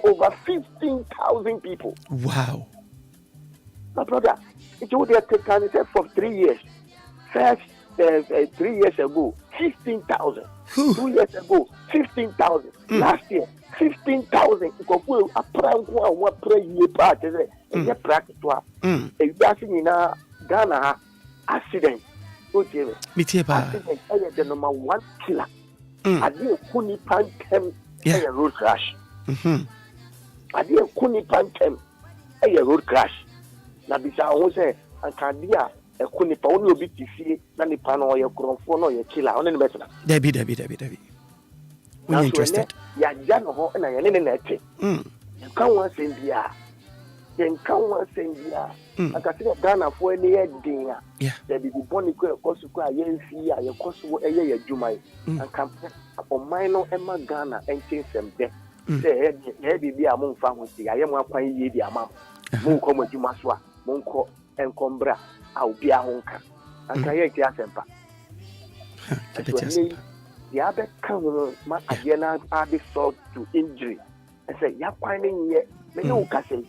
over 15,000 people. Wow. My brother, it would have taken for 3 years. First, 3 years ago, 15,000. 2 years ago, 15,000. Last year, 15,000. A prank one pray ye part is a practice. A Yassina Ghana accident. Accident, the number one killer. I did Kuni Pantem a road crash. I did Kuni Pantem a road crash. Now, this I will say, and Candia. Kuni pa only obi tisi na ni pa no ye kronfo no ye killer on the better. Debbie. When interested. Ya jano ho na ye ne na ete. You can one send dia. You can one send dia. Aka se Ghana fo ni ye din a. There be boni ko ekosu ko aye nfi a ye koso eye ye dwuma. Aka oman no ema Ghana entin sem de. Say he bi a mo mfa ho ti aye mo akwan ye bi ama. Mo ko mo dwuma so a mo nko enkombra. Obia honka anka ye ti asempa the other come ma agena add salt to injury I say ya kwan ye me no ka say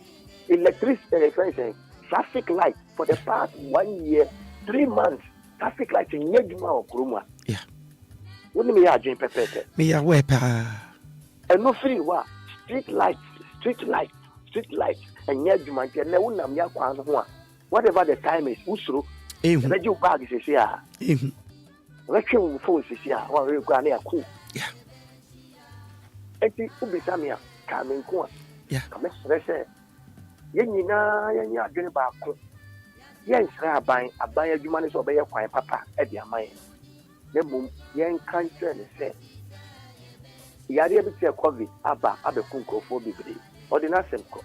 electricity traffic light for the past 1 year 3 months traffic light in yeduma okroma woni me ya adwen pepete me ya we pa and no free wa street light and yeduma ke na wonam ya kwan ho a whatever the time is, usro. The you bag is here. Let's show phone is here. Or you go near cool. Yeah. Eti ubisamia coming course. Yeah. Come let's say. Yenya adwene ba ko. Yen sra aban adwuma ne so be ye kwan papa e dia man. Ne mum yen kan tell say. Yare bi te covid aba abekunkrofo bebre. Ordinary ko.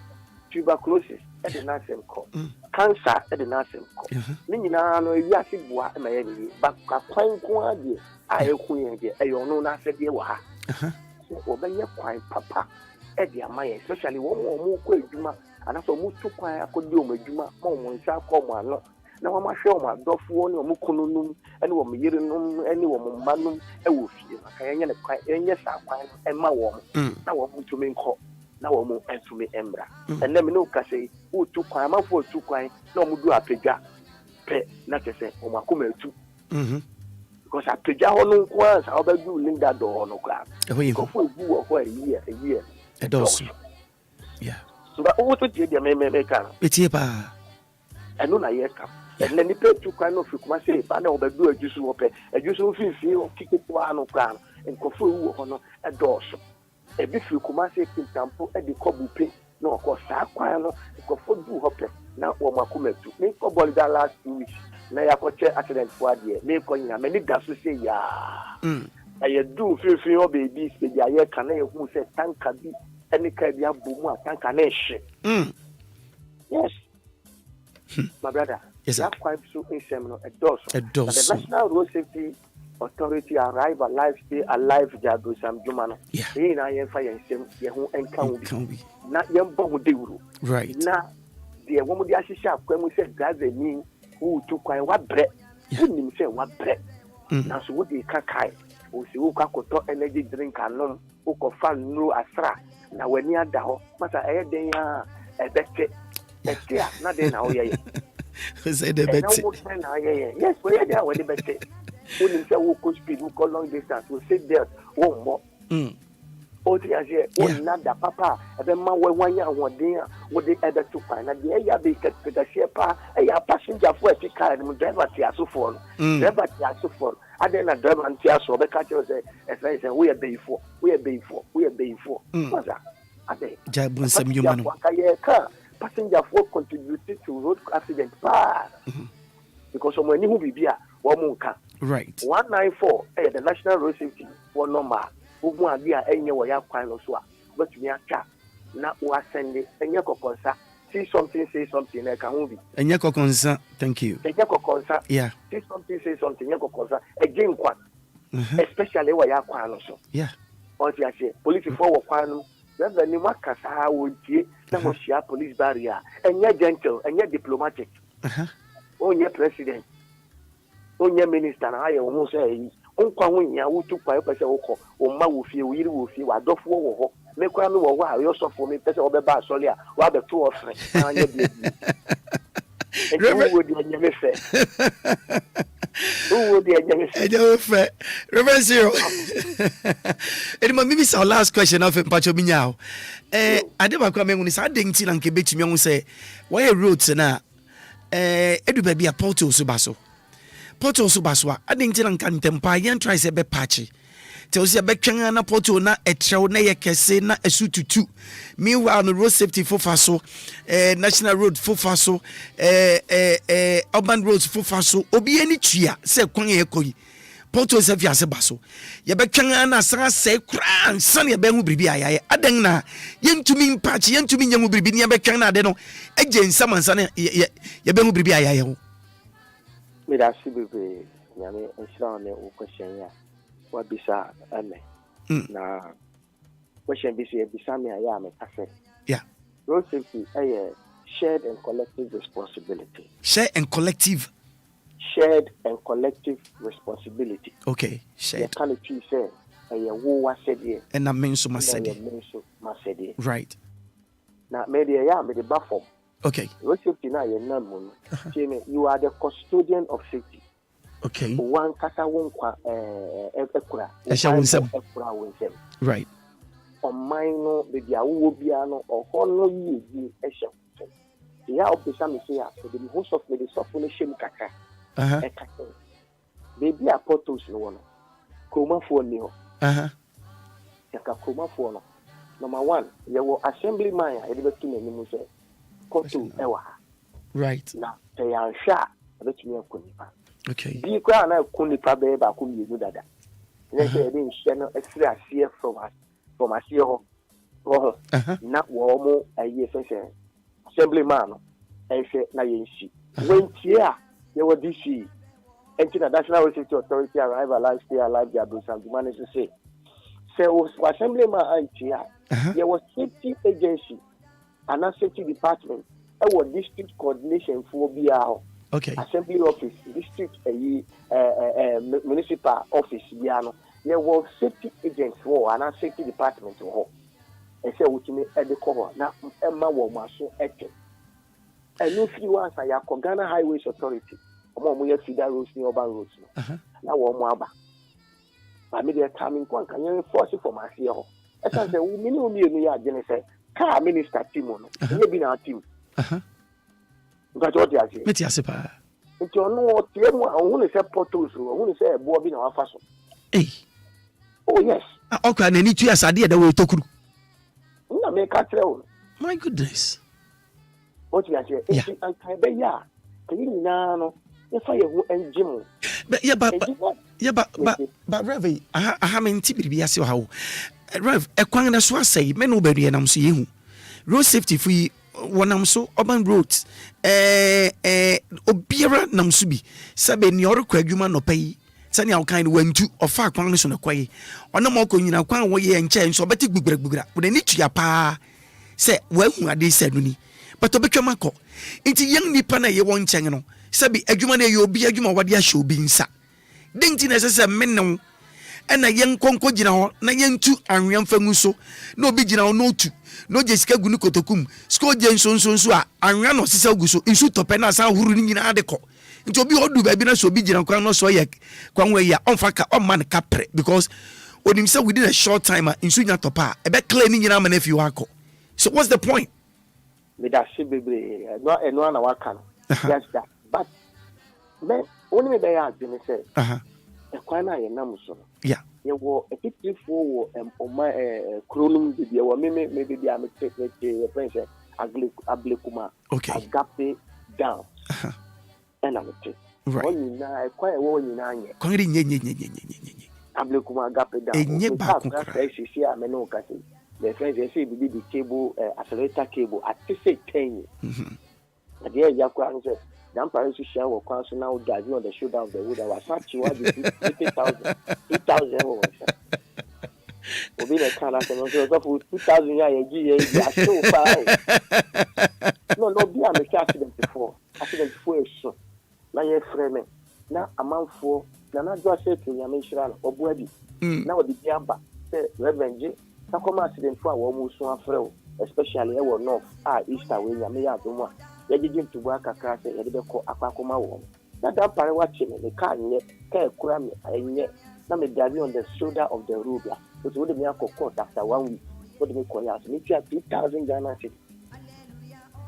Tuberculosis at the nursing call. Cancer at the nursing call. Nina no Yasibua and my enemy, but a quite quantity. I queen, a no nurse dear wa. Obey your quite papa at the Amaya, especially one more quick Juma, and also move to quiet. I could do my Juma, Mom, shall call my no. Now I'm sure my dog one or Mukunum, and woman Yirinum, any woman Manum, a wolf. I am quite, and yes, I quite, and my woman. Now I want to make call. Now I'm going to me embra. And let me know, Cassie, who took my mouth for 2 coins, no more do a peja. Pet, not to say, oh, my come too. Because I peja on once, I'll be doing that door on the crowd. Go for a year. A dozen. Yeah. So that what would you make? It's here, pa. And no, I yet come. And then the pay 2 coins of you must say, I know, but do a juice of pay, a juice of feel, kick it one of crown, and go for a dorsal. A bit you come and say, example, at the Kobupe, no, of course, I no, go for do hope. Now, my come to make a ball that last 2 weeks. Now, I could check accident for a year. Make on many gas to say, yeah. I do feel babies, the year can I who said, tanka be any kind of boom, tanka nation. Yes, my brother, that quite so in seminar a dose. The National Road Safety Authority arrive alive, stay alive, Jago Sam Jumano. Yeah. I am fire and same, Yahu and County. Not young Bomu. Right. Now, the woman the Ashisha, when we said that's a mean who took what bread. Wouldn't say what bread. Now, so would the Kakai, who see who Kakoto energy drink alone, who could find no Astra. Now, when near Dao, Master Air, a better. Not then, how ye. Say the better. Yes, we are there when the better. Wouldn't say who could speed, who go long distance, who sit there, one more. Nada papa, and then my 1 year, 1 day, what the other 2 find. And the air be kept with a shepa, a passenger for a car, and driver so for. Driver so for. And then a driver and tears so the catcher say, as I say, we are before. What's that? I say, Jabun some human. Passenger for contributed to road accident. Because someone who be here, 1 more car. Right. 194, the National Road Safety for number. Who are there any way up kind of swap, but we are chat. Now we are sending a Yako Consa. See something, say something like a movie. A Yako Consa, thank you. A Yako Consa, yeah. See something, say something, Yako Consa, a game one. Especially where you are quite also. Yeah. Or I say, police forward quanum, rather than Makasa would see, some share police barrier, and yet gentle, and yet diplomatic. Oh, your president, oh, your minister, I almost say. Unkwa wunya wutu kwa yopa se woko o ma wo fie wo yiri wo fie wa dofo wo ho me kwa me wo wa yo so for me pese obeba asole a wa be to ofre anya bi Reverend Zero. Maybe our last question of Pacho Minyao. I never come when it's a ding till and kebet me say, why a roads na edu baby a Porto Subaso. Porto Subaswa, I didn't tell and can temper and tries a be patchy. Tells you back na Porto na a trail na ya kese na a suit to. Meanwhile, on the road safety for Faso, National Road for Faso, Urban Roads for Faso, Obia any chia, say Kwangi Ekoi. Porto is a Viasabaso. Yabakana Sara say, Cran, Sonny Bemu Bibi, Adena, yen to me patch, yen to me young Bibi, Yabakana, Deno, Ejen, Saman Sana, Yabemu Bibi. Made us see Bibi, Yami, and Shan, question. What bisa ame na question be say bisame aya me kase yeah road safety a shared and collective responsibility shared and collective responsibility okay shared can it say a wo wa said here and I mean so said right na me dey ya me dey bafom okay road safety na ye na mo you are the custodian of safety. Okay. One kasa won kwa ekura. Right. On mine no baby awo bia no oho no yi ehye. Ya obisa me say the host of the software shem kaka. Baby a portos no one. Koma for ni ho. Yaka koma for no. Number 1, there were assembly man e dey betu na nimu say porto ewa. Right. Na te ya hwa betumi akonipa. Okay. Be kwa na kunipa be ba ku mi dada. They say dey share no extra here from us here ho. Na wo mo ayi fese assembly man no. E hwe na ye nsi. When tia there were DC National Road Safety Authority arrive alive stay alive their bros and manage to say was assembly man antia there was safety agency and a safety department and was district coordination for Obia. Okay. Assembly office, district, municipal office, there was safety agents for and a safety department for. And so, which may add the cover now, Emma Womaso Eke. And no few ones I have Ghana Highways Authority, among we have feeder roads, near urban roads. Now, Womaba. I made a coming one can you enforce it for my CEO. As I said, we know me, I didn't say, car minister Timono, maybe our team. But what you are saying? Metiasipa. It's your no, I want to say portals, I want to say a Bobby or Faso. Eh. Oh, yes. Okay, and any 2 years idea that we talk. No, make a trail. My goodness. What you are saying? Yeah. And Kaibeya, can you know? If I and Jim. But Rev, I haven't TBS how. Rev, a quang so I say, men nobody and I'm seeing you. Road safety free. One so urban roads Obia namsubi sabe ni oro kwadwuma no pay sani awkan wantu ofa kwan so no kwaye ono mo konyina kwan wo ye nche so beti gbugbura wo ni tua pa se wahu ade sadu ni but obetwa mako nti yang nipa na ye won nchen no sabe adwuma na ye obi adwuma wade a hye obi nsa denti na sese menno ena yen konko gina ho na yentu anwea mfangu so na obi gina ho no tu no jesika gu ni kotokum sko je nsonso a anwea no sisa gu so nsu tope na san huru ni nyina ade ko nti obi odu ba bi na so obi gina kwan no so ye kwan we ya onfaka man kapre because onim say within a short time nsu nya topa e be clear ni nyina ma na fi wako. So what's the point? Me da she bebre no na waka no yes that but me only me be ya be me say e kwan na ye nam so yeah ye wo e titri fo wo oma kronum de ye wo me be am take friends ablekuma okay agape down and am take right when na e kwan e wo nyina anye kwan ri nye ablekuma agape down enye ba ko kra e sisi a me no ka say the friends they say be the cable accelerator cable at say 10 and there ya kwa say dan parents share wo kwan so now drive on the shoulder of the wood was such what 50,000 obi na kana so for 2,000 ya ye so far no be a make accident before so na ye frame na amanfo na do say to ya menshira obuadi na odi biamba say revenge Sakoma accident for almost one frail, especially our north, Easter, when you may have the one. You're to work a class and you call Akakoma one. That part watching the car yet, care cram, and yet, now me on the shoulder of the Rubia, which would be a court after 1 week. What do we call us? Meet you at 2,000 Ghana city.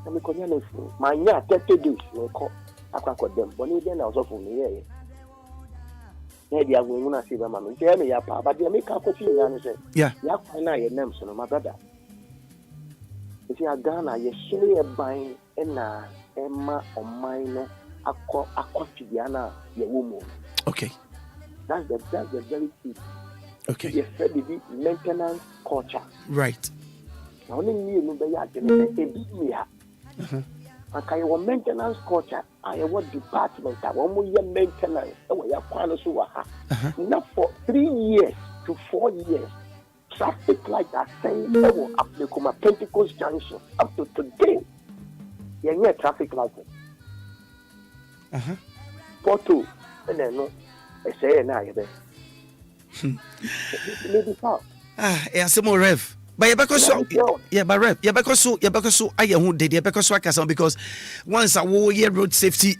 I'm a Korean. My year 30 days, we call Akako them, but then I was off on the air. Maybe I will not see them. I'm tell me, but they make a coffee and say, yeah, I know your name, son, my brother. If you are Ghana, you're surely buying Emma or Minor, a coffee, Diana, your woman. Okay. That's the very key. Okay. You said the maintenance culture. Right. Only you know the okay, your maintenance culture. I what department? I want your maintenance. Oh, your panels who are not for 3 years to 4 years. Traffic light are saying up to come Pentecost Junction up to today. You need traffic light. Porto, and then no, I say now you maybe how. Some more rev. But you because so I won't did you because because once I wore road safety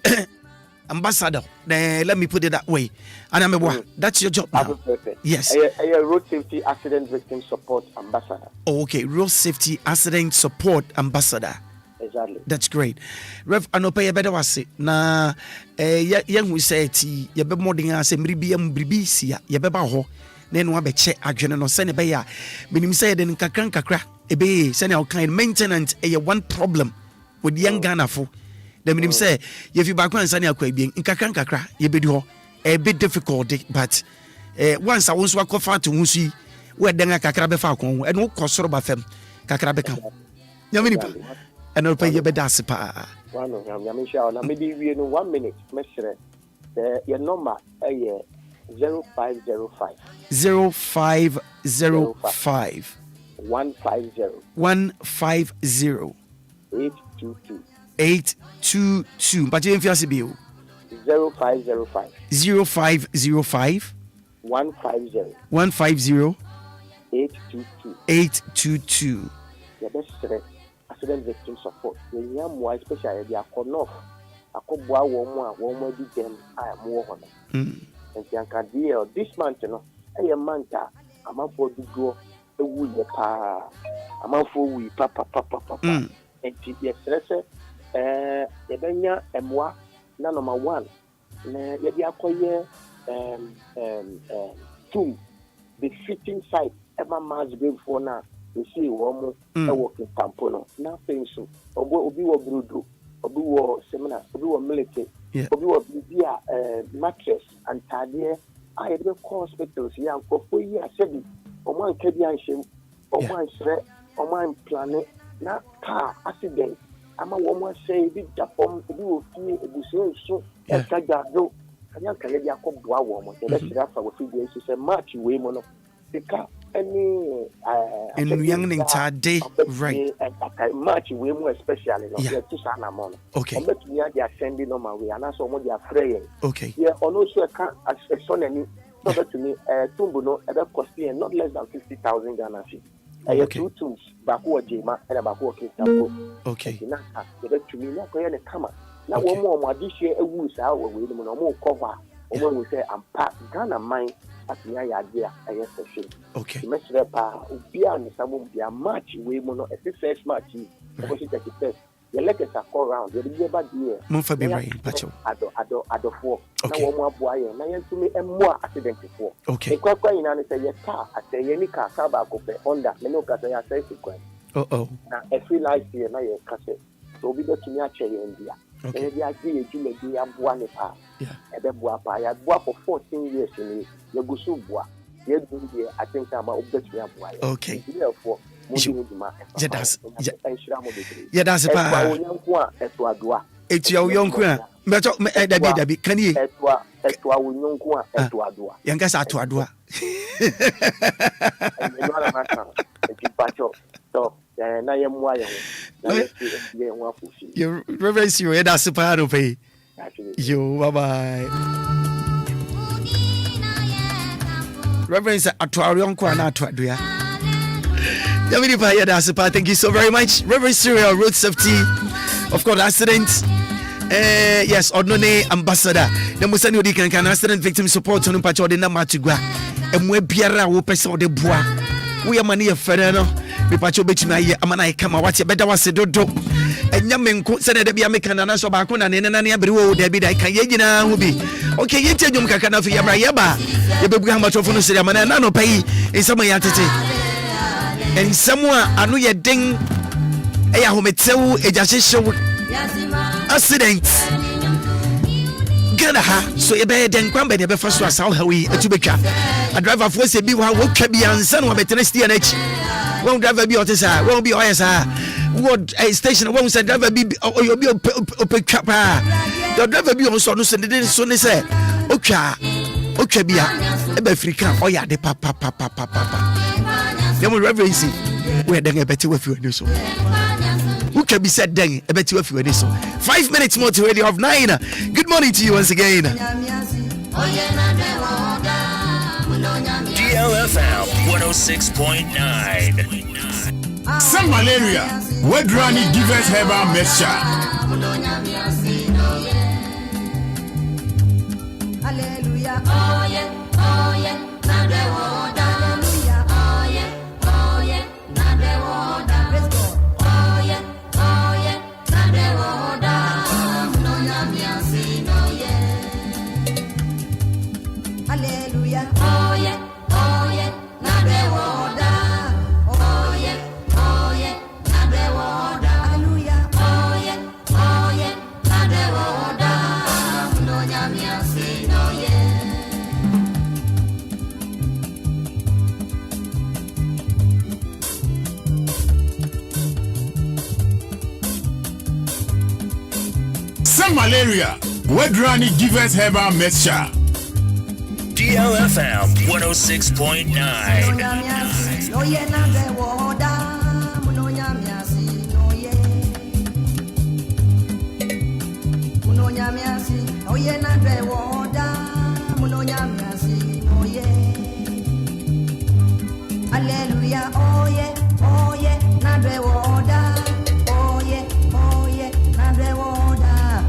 ambassador, then let me put it that way. And I'm a that's your job now. Yes. A road safety accident victim support ambassador. Oh, okay, road safety accident support ambassador. Exactly. That's great. Rev anopa ye better was na young who said ye be more than say bribi sia ye be ba ho na no abeche adwene no se ne be ya minim say den kakra ebe se ne all kind maintenance one problem with young Ghana fo the minim say ye fi ba kwan se ne akwa bien kakra ye be di ho a bit difficult but once I want to akofa to hu si we den kakra be fa kon e no kosoro ba fam kakra be kan nyamini pa and I'll pay you better. Maybe we know 1 minute. Measure your number 0505 0505 150 822. But you have 0505 0505 150 822. The best accident victim support. The young more especially they are called Agbogba one di them I am more and can deal this month, you know. I am manta. I'm out for the go. A wood pa. I'm out for we papa. And yes, the Benya M1 number 1. Yet acquire tomb. The fitting site ever mass before now. You see, one more working tampono. Nothing so. Obi wa brudo. Obi wa seminar. Obi wa military. Obi wa bibia mattress and tadie. I had the hospitals. Yeah, for 4 years. Said, Oman Kedian shim. Oman shre. Oman planet. Na car accident. Ama woman say big Japan. Obi wa fee. Obi so. Ekajado. Kanya kaya di Agbogba woman. Let's see that for 3 days. She said, March way mono. Because any young day right much way more especially to sana mono. Okay. I'm bet me they are sending on my way and also they are fraying. Okay. Yeah, also a son any so to me tumbuno ever cost me not less than 50,000 Ghana cedi. I have 2 tools back what Jema and back what okay. To me na ko the camera. Now one more this year a woo sa we no more cover. When we say I'm part Ghana mine at the idea I guess the shit. Okay. Mestre pa Obia and some dia match we mono a first match because it first. The letters are call round. The year dear. Mon fa be right, pacho. Ado 4. Okay. Now one more boy na yen to me a more accident before. Okay. Kwa in and say your car at the any car ba ko pe Honda. Me no ka say ya say sequence. Oh. Na every life here na your cassette. So we got to me a chair in dia. Okay. The idea you may be a boa nepa. Yeah. Ebe boa pa ya boa for 14 years in you go so boa. You do there I think I'm about to boa. Okay. Therefore that's pa it's your young queen. Dabi can you etwa wonku a etwa doa. Yankasa to adwa. So na yemwa ye ho. Na ye ho afufi. You reverence you e da super no pay. Yo bye. Reverence atware yonko na atwadua. Thank you so very much. Reverend Serial, road safety, of course, accident. Yes, Odnone ambassador. The Musani can accident victim support on Pacho de Namatugua. And we Biara will press all the bois. We are money of Federal. We Pacho Betina, Amana Kama, what's a better was a dodo. And Yamen said that the American and Naso Bakuna and Nania Bru, Debbie, Kayena will be. Okay, you tell you Kakana for Yaba. The baby much of Funusiamana, Nano pay in some yatity. And somewhere I know your ding. I home it so a just show accident. Ganaha, so a bed and Quambe never first was how we to be car. A driver force a be one would be and son of a Tennessee and H. Won't driver be Otisa, won't be OSR. What a station won't say driver be or you'll be open capper. The driver be on Sonus and didn't soon say, Oka, Okabia, a Befrica, oh yeah, the papa. Then we reverence where then a better with you and so. Who can be said then a better with you and so. 5 minutes more to radio of 9. Good morning to you once again. DLFM 106.9. Some malaria. Where Granny give us herbal mixture. Hallelujah. Oh yeah. Some malaria. Where Granny give us herbal mixture. DLFM 106.9. Hallelujah, oh yeah, nadre woda, oh yeah, nadre woda,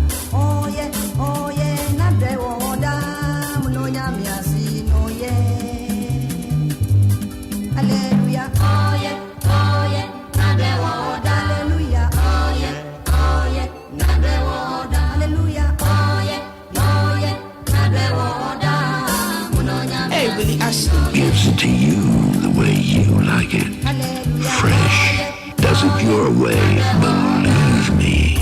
oh yeah, nadre woda, munonya miasi no yeah. Hallelujah, oh yeah, nadre woda, hallelujah, oh yeah, nadre woda, hallelujah, oh yeah, nadre woda, munonya. Hey, Willy, gives it to you the way you like it. Fresh. Does it your way. Believe me.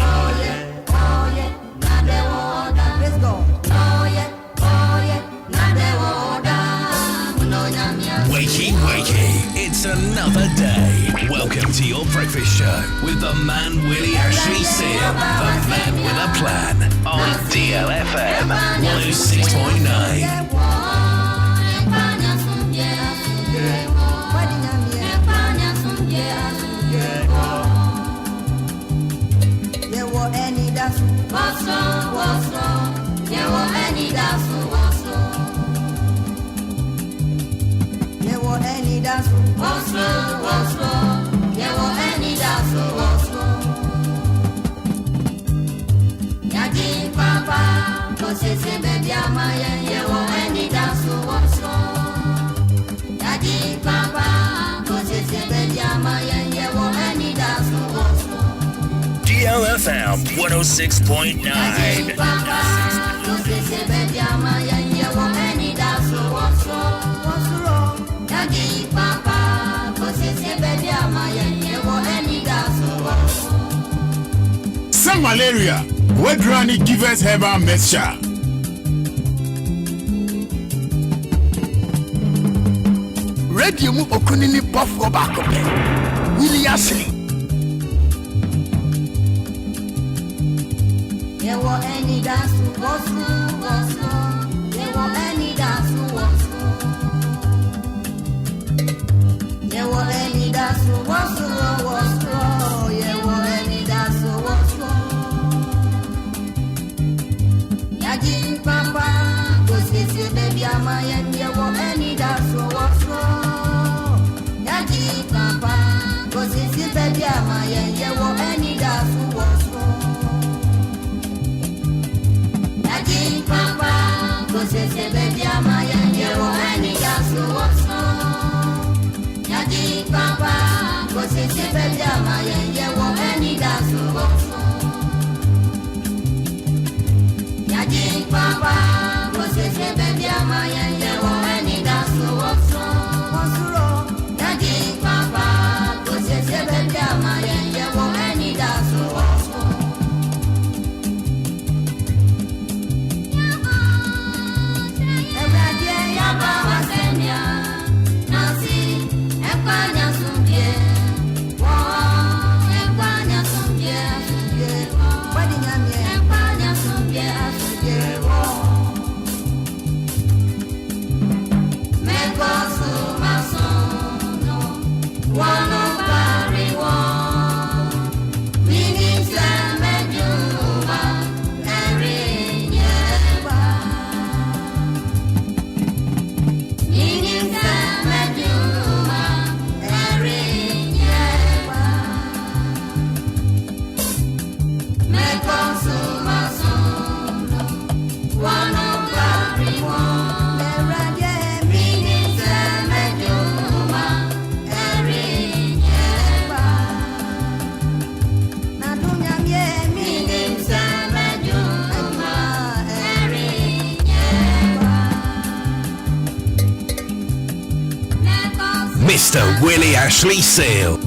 Wakey, it's another day. Welcome to your breakfast show with the man Willy Ashley Seal, the man with a plan on DLFM 106.9. What's wrong? Yeah, what Anidaso, what's wrong? Yeah, what Anidaso, what's wrong? Yeah, what Anidaso, what's wrong? Yadi Papa, cause it's a baby, yeah, what Anidaso, what's wrong? Yadi Papa, cause it's a baby, yeah, what Anidaso, what's wrong? DLFM 106.9. Some malaria. Where Granny give us herbal mixture. Radio mu okunini buffalo back up. Willy Ashley. Yeah, what Anidaso, what's wrong? Yeah, what Anidaso, what's wrong? Yeah, what Anidaso, what's wrong? Yeah, what Anidaso, what's wrong? Yadi Papa, cause it's a baby, yeah, what Anidaso, what's wrong? Yadi Papa. Mr. Willy Ashley Sale.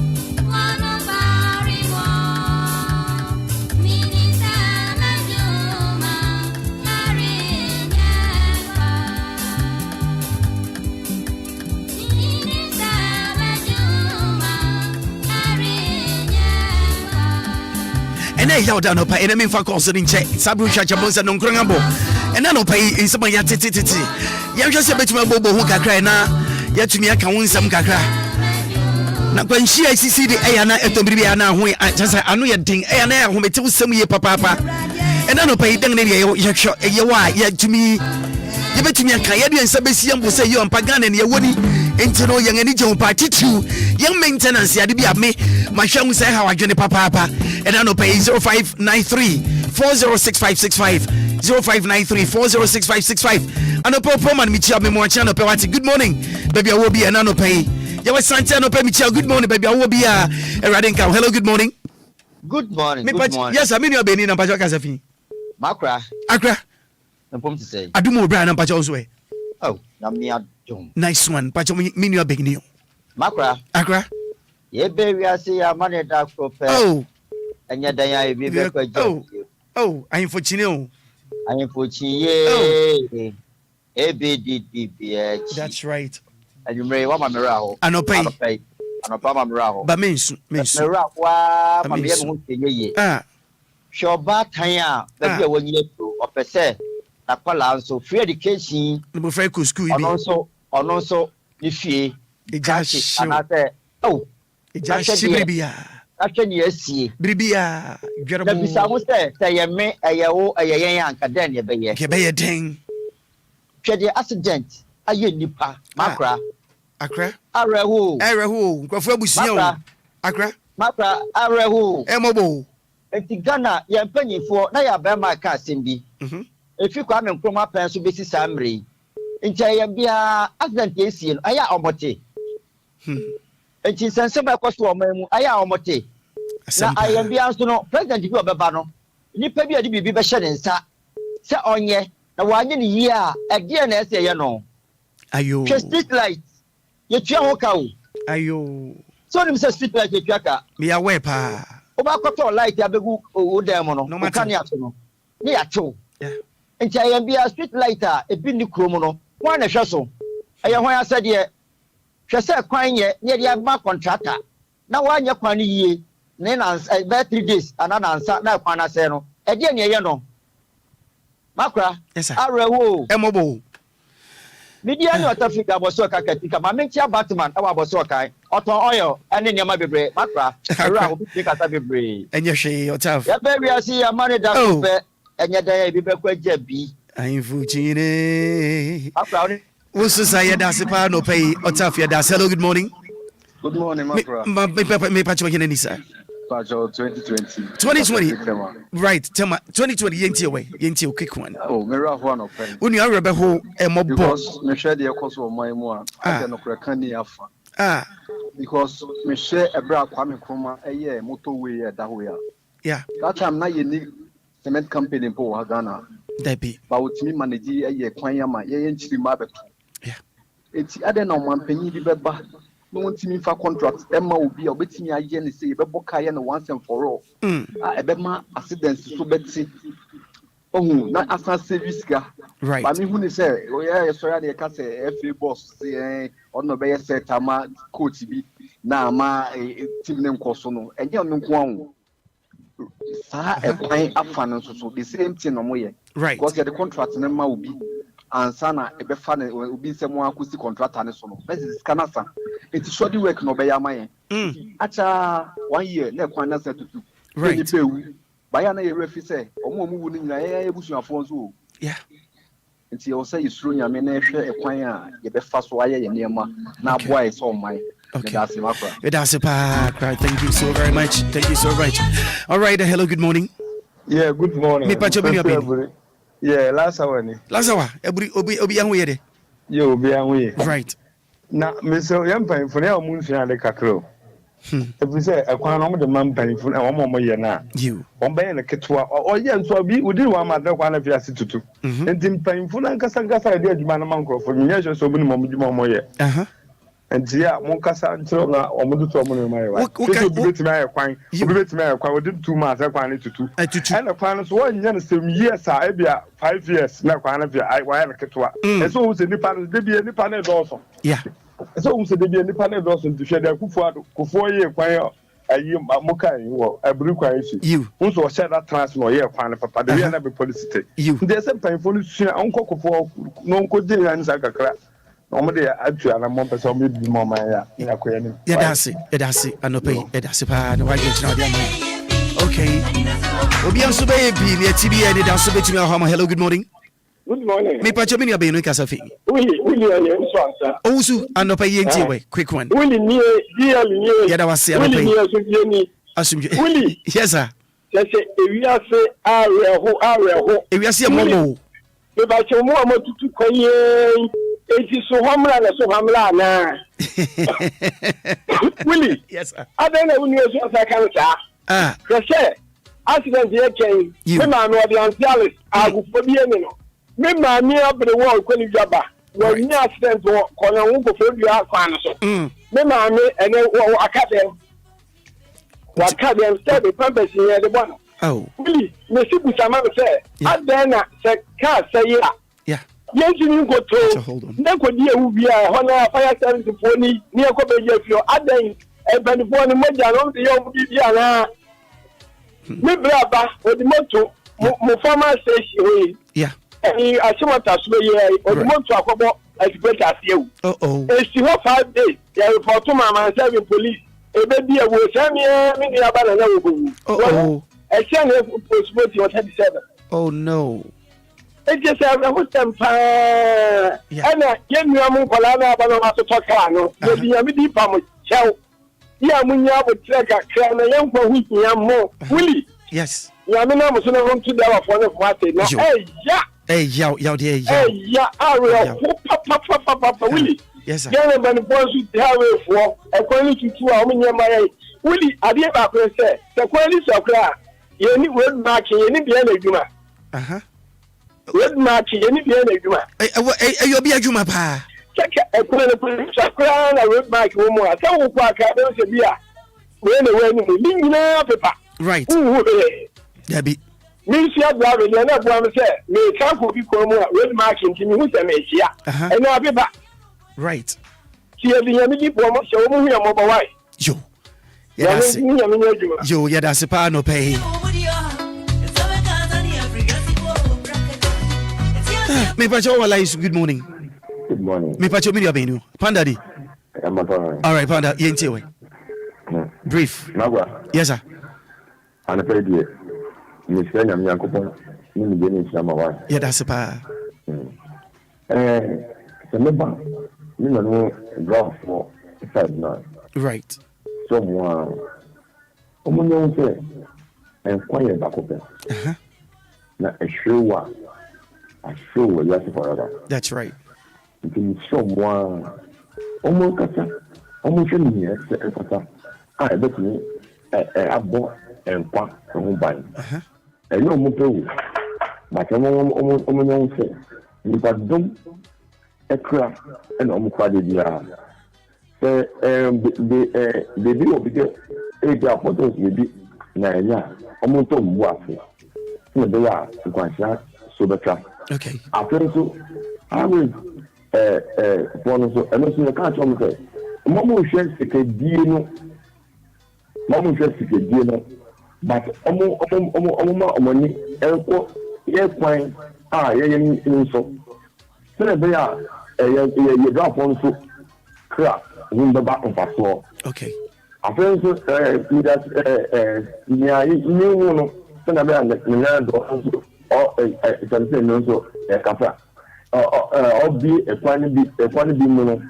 And I yelled down upon enemy for concerning check. Sabu Chachabos and Uncrangabo. And I don't pay in some yatiti. You just a bit of a bobo who can cry now. Yet to me, I can win some kakra. Now, when she see the Ayana at the Bibiana, who I just I know your thing, Ayana, who may tell some year papa. And I don't pay them, you why, yet to me. You bet me, I can't and Sabesian will say you and Pagan and your woody. Into no young and party too. Young maintenance, ya be me. My shall say how I join papa. And I don't pay 0593 406565. 0593 406565. And a poor man, Michel, me more channel. Good morning, baby. I will be an anno pay. You were Santano pay Michel. Good morning, baby. I will be a Radinka. Hello, good morning. Good morning. Good morning. Yes, I mean, you're Benin and Pajokasafi. Maakora. Accra. I'm going to say. I do more brand and Pajo's way. Oh, Namia Jung. Nice one. Pajo mean you're beginning. Maakora. Accra. Yeah, baby, I see your money dark for Oh. And yet, I will be Oh, I'm for Chino. I am for Chie. ABDDBH. That's right. And you may want my mirror. I no pay. And a palm mirror. But means. Mirror, sure, but Tanya, that you will yet to or per se. Aquala, so free education. No free school. And also, if ye, it just oh, it just Bribia. Actually, yes, Bribia. The Bisa was there, say, me, a yaw, a young academia, a ding. The accident, a unipa, Maakora. Accra. Arahu, Crawford, Accra. Maakora, Arahu, Emobo. And Tigana, you're penny for Naya Bama Cassimbi. If you come and come up and so busy Samri. In Chayabia, accident, yes, I am omote. And she sent some across to a memo, I am omote. I am beyond to know, President Babano. Nipabia de be better than Sa. Sa on ye, the 1 year, a DNS, you know. Ayo. Just street lights. You chow cow. Ayo. So, them say street light, you jacker. Me away, pa. Obakoto light, ya begu, o demono. No matter. Near two. And Chayabia street lighter, a bindi chromono. One a shasso. I am why I said, ye. She said, crying ye, near the back contractor. Now, 1 year, 1 year. Then about 3 days, and an answer now, Panaseno. Again, you know. Maakora. Yes, sir. Arahu. Emobo. Media no Africa was so katika. My mentia Batman, I was so kai. Auto oil, and then your my baby. Maakora. Arahu, take us a baby. And you say yourself. Yeah, baby, I see your money that and your day be back with Jebby. I'm Fuchine. I'm proud. What's the say? That's a pan or pay or tough. Hello, good morning. Good morning, Maakora. Me patch again, sir. 2020. Right, tell me 2020 yenti quick one. Oh, mirror one of them. When you are rebel a mob because me share the cost of my one. I can not afa. Because me share a bra Kwame Nkrumah a motorway that way. Yeah. That time na you need cement company in Ghana. Debbie. But with me manage a quayama, yenchiri mabeto. Yeah. It's other no one penny beba. No one to me for contracts. Emma will be a bit me again say about Kayan once and for all. I bema accidents so Betsy. Oh, not as a service guy. Right. But me who say, oh yeah, sorry, I can't say FA boss, say, or no bear set a man coach be now my team name Cosono, and young Kwang. Sir, a pine up finance, so the same thing on way. Right. Because the contract name will be, and Sana, a befan will be someone who's the contract and so on. This is Canasa. It's shoddy work no by my. Acha 1 year, never quite said to do. Right. Bayana refi say omo mu wuni na ebusuafo nso yeah nti o say isuro nyame na ehwe ekwan a ye be fa so aye ye niema na boy so mai that's Maakora. That's a thank you so very much. Thank you so much. All right, hello, good morning. Yeah, good morning. Me pacho bini abini. Yeah, last hour ni. Last hour. Obi yangu yede. Yo, obi yangu ye. Right. Na meso yampa infone ya omu nfina de kakro. If we say akwan no de man pan infone omo ye na. You. Omba ye na ketwa. O ye nso bi udi wa ma de kwa na fiase tutu. Enti pan infone nkasa de aduma na mankrofo. Nyanya so bi ni mo ye. And yeah, Moncasa until Omodu Tomon. What bit my quine? You bit my quine within 2 months. I quite to 2. And the finals 1 year, some years, I be 5 years. Now, quite of I want a catwa. And so was the Nippon, there be any panel also. Yeah. So was the be any panel also to share their Kufu year choir. A year, Mokai, a blue choir. You also said that transfer year, Pana Papa, the never policy. You there's a painful uncle for no good dinner and Accra. Omode atu ana mo pese o mebi mo man ya na koye ni ya dase anope ya dase pa na waje china dia man okay obi anso be bi ni ati bi ya ni dase betimi ahoma. Hello, good morning. Good morning. Me pacho me ni abenu kasa fi Willy ya nso asa owusu anope ye ntie we quick one. Willy ni DL ni ya da wase anope Willy ni asumje ni asumje Willy yes sir se ewiase areho ewiase momo me ba che mo amatutu koye eti so hamla na Willy yes sir adena uni so asa kan sa se accident ye ken me ma no de antialis agufo bi eni no me ma mi abre wo ko ni jaba wo ni accident wo ko na wo ko fo bi akwan so me ma mi ene wo akadem step pambesi ye de bono. Oh Willy me si busama se adena se ka se ya yeah. Yes, you go to. Then could you be a honor fire service phony near Kobe Jeffio, Aden, and Benifon, Majan, the young Bibiana. Mibraba, or the motto, Mufama says, yeah. And I saw what I say, or the motto as great as you. Oh, it's still 5 days. They report to my serving police. A baby will send me a banana. Oh, I sent a possibility of 37. Oh, no. It just have a temper. And get me a Mukolana, but I'm to talk. Maybe a bit deep on chow. Yeah, when you have a track, a young for which you are more. Willy. Yes. Yamina was not going to the one of what they know. Hey, yeah, I will. Papa, Willy. Yes, sir. Gentlemen, boys with the for according to 2 hours in my Willy, I did not say, the quality of Accra. You need word marking, you need the end. Red match, any be any juma. You be a juma pa. Check a crown, a red match, one more. I tell you, I can't be a when paper. Right. Debbie. Means you have driving, you're not going to say, may can't be more red match into me with a mess here. And I'll be back. Right. See, the enemy promote your mobile wife. Yo. Yes, yo, yeah, that's a pa no pay. Me pacho wala is good morning. Good morning. Me pacho media benu. Panda di. All right, Panda. Yente we. Brief. Nagwa. Yes sir. Ana pay die. Me say nyam yankopon. Ni me geni chama wa. Yeah, that's a pa. Se me ba. Ni no draw for 5 Right. So moi. Omunyo se. En kwaye bakope. Na eshuwa. I show what you have forever. That's right. You can show one almost almost I bet me a boy and quack from buying. And no more. but I'm say nipa dom Accra and Omukwa de say the deal of the area photos will be na omonto mbuafe so they are kwansha so betra okay after so I will one so and so can't tell me say momo share sikedi no but omoni enko ye kwan ye so so they are ye drop on so crack win the back of us okay after so no so na be and do or something no so kafa obi ekwan bi mu no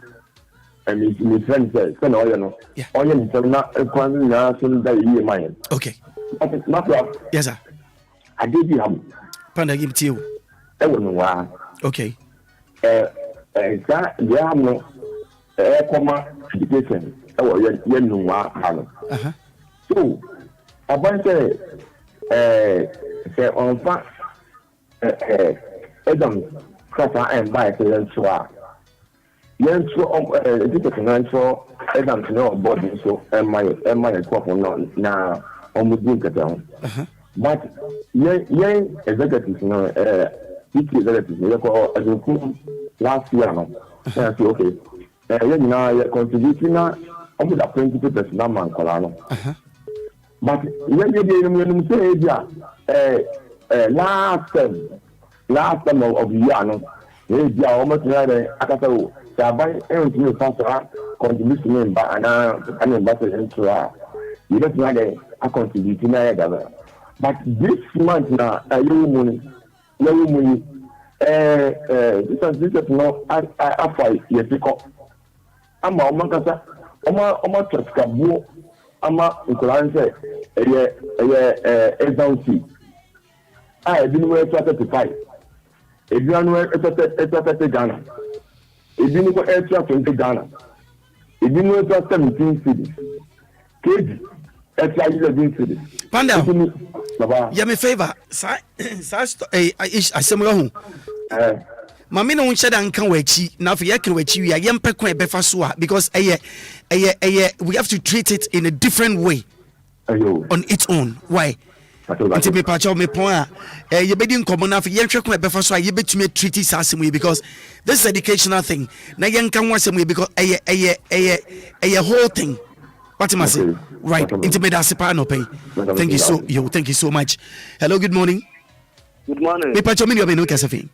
and my friend says so no you know all you na ekwan na so that you mind okay Maakora yes sir I did you have panda give to you e wonu wa okay sa ya no comma education ye nu wa ha no so about say on fa Adam Kata and by the so education so Adam to know body so my crop no na omudin kata but ye executives no executives no ko adinku last year no say okay ye na ye contribute na omu da 20% na Maakora no but ye say dia last time of the year no ye dia almost na akata o ya ban e pastor contribution ba ana ba se into you don't know that I contribute to my other. But this month now, this is no I fight yes because I'm a mankasa I'm a trust I'm a exam I didn't wear 35. If you are wear Ghana, if you know extra 20 Ghana, if you know 17 cities, KG. Panda, ya me favor. Sa asemo ho. Mami no nche dan kan wachi na for yakre wachi wi ayem pekon e befa so a because we have to treat it in a different way. On its own. Why? Until me pacho me pon a ye bedi nkomo na for yenhwe kon e befa so a ye betumi treat it as we because this is educational thing. Na yen kan wasem we because a whole thing. What am I saying? Right, intimate no pay. Thank you so much. Hello, good morning. Good morning. Me pacho me no cafe.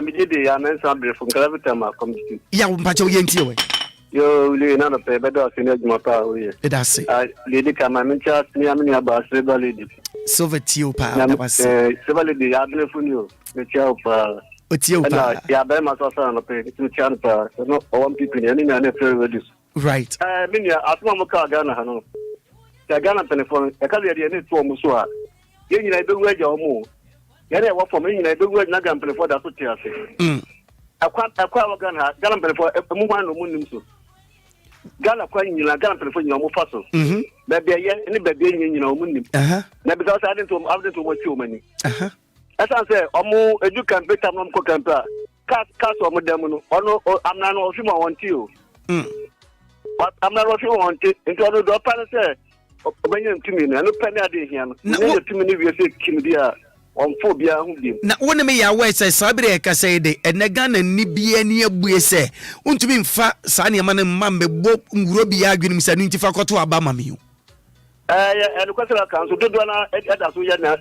Me did the answer from Caravita committee. Yeah, pacho yenti. Yo, Willy, none of the better senior Mapa. That's it. Lady Kamamincha, near about Silver Lady. Silver Tio Pa. Silver Lady, I believe for you. The child. Yeah, by myself on a pay to Champa. No, one people in any and every right. I mean, as Mamaka Ghana, Hano. The Ghana telephone, a career in it for Musua. You know, I do wait your move. Yet I work for me, I do wait Nagan before that's what you say. I quite Ghana before a woman of Munimsu. Ghana quite you like Ghana telephone your Mufaso. Baby, any baby in your Munim. Because I didn't to what you many. As I say, Omo, you can better Mam Cocampa. Cast or Madame, or no, I'm not of him I want you. But I'm not what you want it into the panel. When you to me, and no penny idea here. No, too many we say Kimbia on phobia. Now, one me away says Sabre Casade, and Nagan and Nibia near Buese. To be fat, Sanya man and Mambe Bob Ruby arguing Sanitifa to Abama you. And the question of council to do an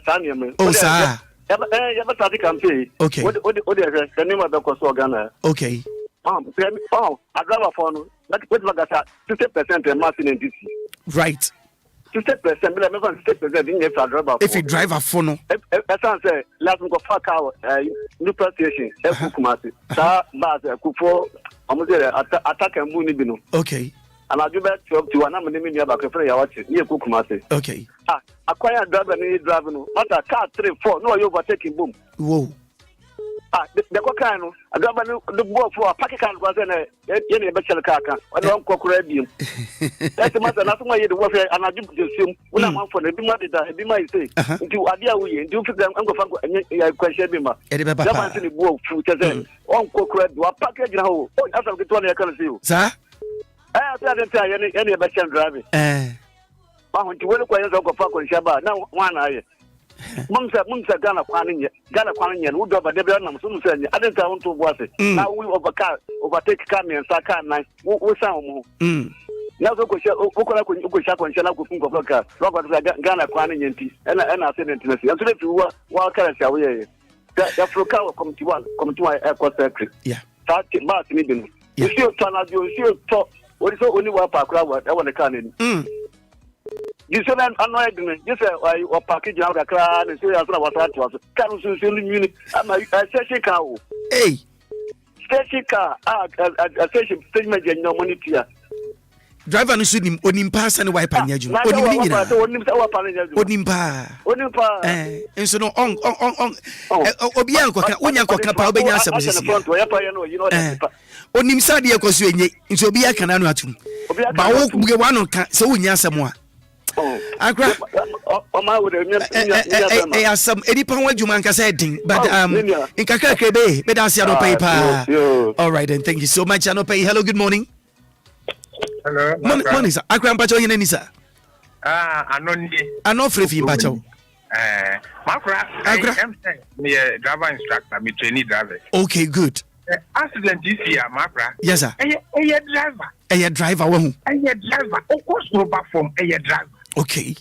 Sanya. Oh, sir. Ever started campaign. Okay. What the name of the Kosogan? Okay. I'd rather phone. What was 50% and Martin in DC. Right. 50%, but I'm 50% if you drive a phone. As I say, last go fuck out new station. Kumasi. Sa bas Kufo. I'm there attack and Munibino. Okay. And I'll do back to one name about a watch near Kumasi. Okay. Acquire driver need driving. What a car 3-4. No, you overtaking boom. Whoa. the Cocano, a governor, the board for a packet can was in a bachelor caca, or the uncle Caribbean. That's the matter, nothing why you warfare, and I do assume when I'm for the be my say, into Adia, we do for them, Uncle Funko, and question Bima. That's the board, Uncle Crab, a packet now. Oh, that's a good one I can see you. Sir? I didn't tell you any bachelor driving. I want to work with Uncle Funko and Shabba, now one eye. Mumsa Ghana Quanian, who drove a debut on some saying, I didn't want to watch it. Now we overtake Kami and Saka and we sound more. Now, Okola and Shana Kupunga Blocker, Robert Ghana Quanian tea, and I said intimacy. And today, what can I shall we? The Fruka come to my airport secretary. Yeah. Start Martin Eden. You still turn out, you still talk. What is only one park crowd? I want to come in. You said I'm annoyed. You said I package out a crowd and say I was at was. Can you see me? I'm a station car. Hey, station car. A station statement and no money here. Driver no should him onimpa and wipe and yaju. Onimpa. And so no on. Obia koka onya koka pa obenya asabosisi. Onim sadi ekoso enye. Nso obia kana no atum. Ba wo buge wano ka se wonya asamo a. Accra. Some edipan wajuma nkasa edin, but in kakra krebe be dance no paper. All right, then thank you so much. No pay. Hello, good morning. Hello. Morning, sir. Accra mpacho yin ni sir. Ano frefi mpacho. Maakora. I'm saying me driver instructor, me trainee driver. Okay, good. Accident this year, Maakora. Yes, sir. Driver. Driver wahu. Driver. Of course no back from driver. Okay.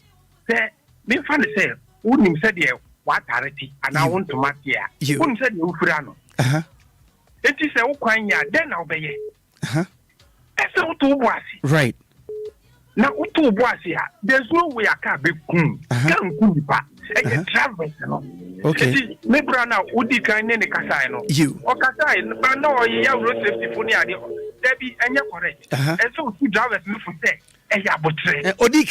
Say, me fan say, wouldn't say there what charity and I want to mark here. You wouldn't say you Furano. It is a Ukraine, then I'll be. That's all to Boissy. Right. Now, to Boissy, there's no way I can't be can't go back. Travel. Okay. Maybe now, would you kind of Casino? You. Or Casino, but no, you have road safety for Debbie and you're correct. And so two drivers look for say. Odi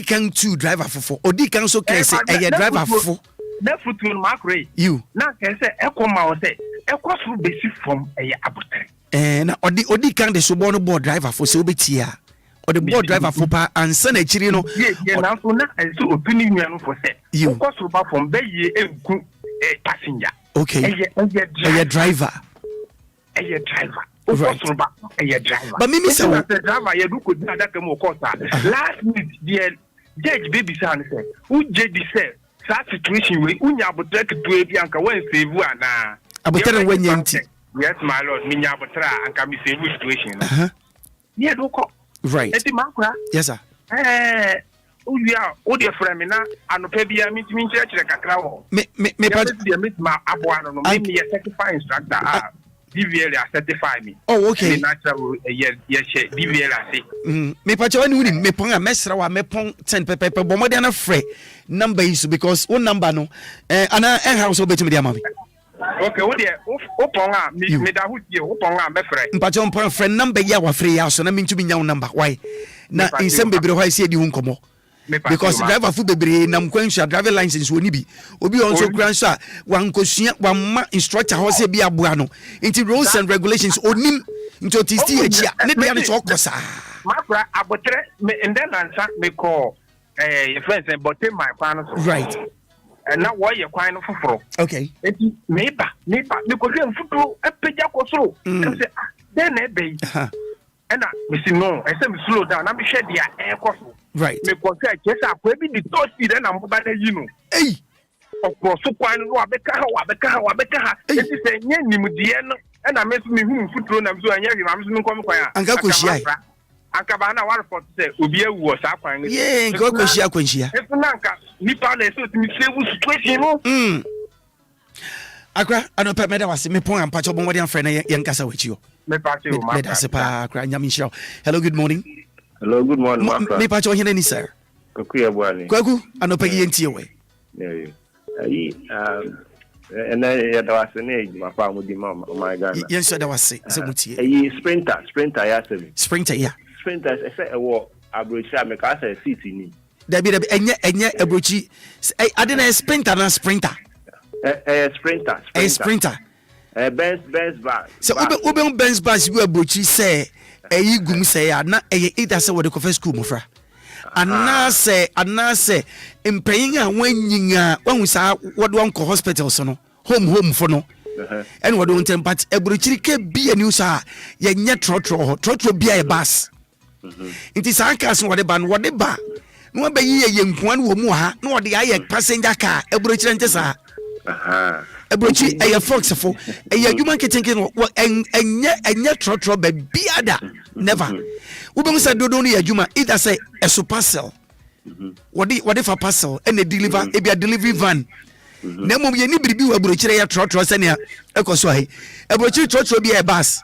kan two driver for Odi kan so can say driver for that foot will mark Ray. You now can say Equama say Equas basic from a apotre. And Odi can the suborno board driver for Sobetia or the board driver for pa and son a chirino. Yeah, now for now and so opinion for say you cross from Bay a passenger. Okay, a driver. A driver. Right. But me say the driver you could not that come last week the judge baby son said who judge say that situation we unya botrek to e bianca when save na abotere when yanti. Yes my lord me nya botra anka me save situation yeah do ko right eti Maakora. Yes sir. Obia o de frame na anopa bia me kire kakra wo me ma aboa no me certified instructor DVL certify me. Oh, okay. Natural DVL say. Me pacha wani wuni me pon a mesra wa me pon 10 pepe bo mo dey na frɛ number is because one number no ana house obetimi dey amami. Okay, wo dey o pon a me da hudie o pon a me frɛ. Mpacha on pon frɛ number ya wa frɛ ya so na me ntumi nya number why na insem bebre ho ase di hu nkomo. Because driver fu bebre nam kwansua driver license woni bi obi on so kranso a wankosua wamma instructor ho se bi aboa no into rules and regulations onim into tisti achia ne dey na so kosa Maakora abotre me ndem ansa me call your friends and but my plan right and now why you kwan no foforo okay eti meba me ko hwe mfuto apagya kosoro say then e be and me say no I say me slow down na me hwe dia e koso. Right. Me consider just a baby the touch it and I'm about to Hey. Of course, so quite no abeka. It is a nimudian and I miss me whom foot run am so and I'm come kwaya. Anka koshia. Anka bana war for say Obia was up and yeah, go koshia kwenshia. If nanka nipa na so me save situation no. Accra anopa meda wase me pon am pacho bomodi am frɛ na yankasa wachi o. Me pacho o Meda sepa Accra nyami show. Hello, good morning. Hello, good morning, Maakora. Me pacho hina ni sir. Kwaku anopa yentie we. And I was an age, my father did my gun. Yes, sir, that was say mutie. Sprinter, yes. Sprinter, yeah. Sprinter, I say a walk, I brought me cast a seat in there be enya abrochi I didn't sprinter na sprinter. A sprinter. Benz bar. So ube Benz bars you abuchi say gum say na either say what the coffee school mofra. Anna say impaying a when we saw what one co hospital so no home for no. And what don't tell but abuchi be a news ye nyet trotro be a bus. It is our cast whatever no be ye yenkwan wo mu ha no de aye passenger car abuchi ntesa. Abuchi a fox for a human kitchen enye trotro be biada never. Ube musa dodo ni adwuma either say a super cell. What if a parcel and a deliver e be a delivery van. Na mom ye ni biribi wa abuchi ya trotro senia ekoso ahi. Abuchi trotro be a bus.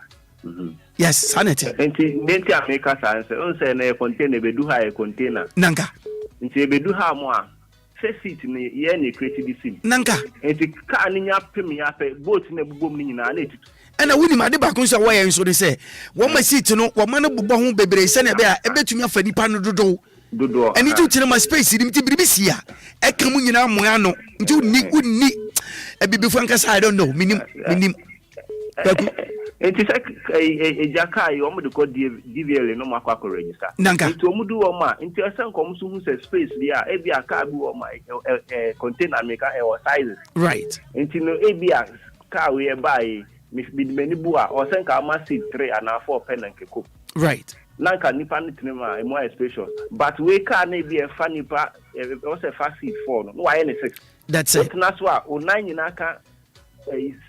Yes, sanity. Enti America say on say na container be do ha container. Nanka. Nti be do ha mo a seat ni ye na create this sim. Nanka. Enti car ni nya pem ya pe boat na bubom ni nyina na etutu. And I wouldn't made back on so why so they say one my seat no one man bubo bebre send be a betumi afa nipa no dodo and it to my space nim ti bibisia e kan mu nyina mo ano nti unni e bibifo ankasa I don't know minim it is a jaka you want to go DVL no makwa ko register nti omudu o ma nti asan kom so hu say space dia e bia car bi o ma container maker e sizes right nti no e bia car we buy many bua or send a seat 3 and 4 pen and keko. Right. Nanka nipa nitinema more special. But we can be a funny part also a fast seat 4 no why any 6. That's it. That's why o 9 naka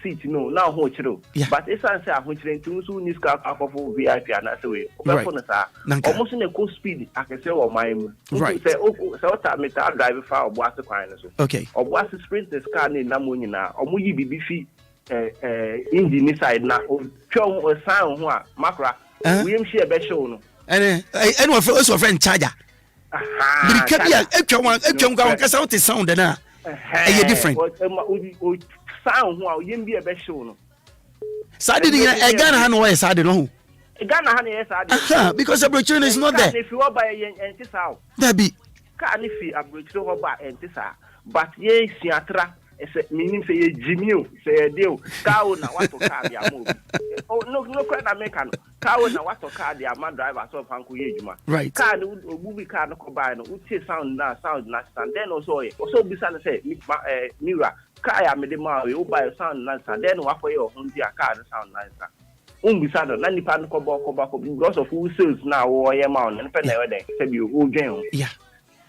seat no now ho chiro. But it's answer ho chiro ntu so ni ska akofo VIP and as way. Obefo na sa. Almost in a cool speed I can say o my right. Say so ta me ta drive fa obo ase kwan so. Okay. Obo ase sprint the car ni na mo nyina omo yi bibi fi engine side na twon o san ho a Maakora we am share be show no and also friend charger birika bia etwon kwa kasa what sound na e different o san ho a yem bia be show no side ni e Ghana ha no why side no ho Ghana ha no side because opportunity is not there if you buy entisa that be ka ni fi abrochiro ho ba entisa but ye siatra meaning say Jimmy say deal cow na what to car dia mo no quite American cow na what to car dia man driver so fanku yejuma right car obubi car no ko buy no utie sound na and then also bisa na say mirror car ya me de ma we buy sound na and then what for your home dia car sound na bisa no na nipa no ko ba because of who sales now o ye ma on pe na we den say bi o dwen yeah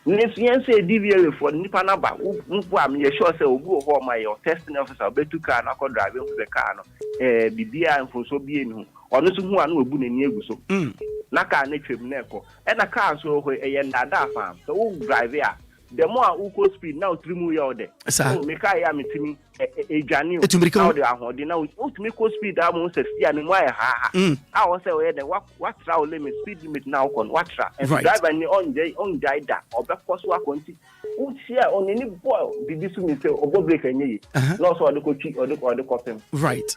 Nis yen say DVL for nipa na ba mpo am ye sure say ogu ho ma your testing officer betu car na ko drive the car no bibia mfonso bie ni ho ono so hu anu obu na ni egu so na car na twem na eko e na car so ho ye ndada fam so wo drive a the more u go speed now trimu ya ode so me car ya metimi ejani o how de ahode na utimi go speed am o se sia ni mo ya ha a wo say we de what travel limit speed limit now kon what tra and driver ni on jai da obekọ so akonti utia on ni boy bibi su mi say obo break enye no so ode ko twi ode ko pem right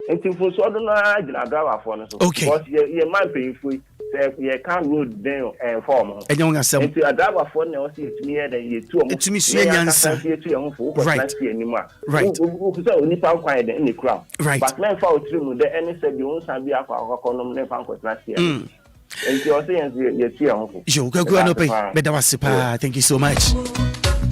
enti fo so ode na agina driver for no so because ye man pay free say ye can road then form enye won asem enti driver for na o see timi here then ye tu omo timi su enyansa ye tu ye ho fo ko na see anima right o say oni pa kwan de in crowd right but men fa o trimu de any say bi on san bi akọ no ne fa ko na see enti o say ye tu ye ho fo yo kwaku no pay better was thank you so much.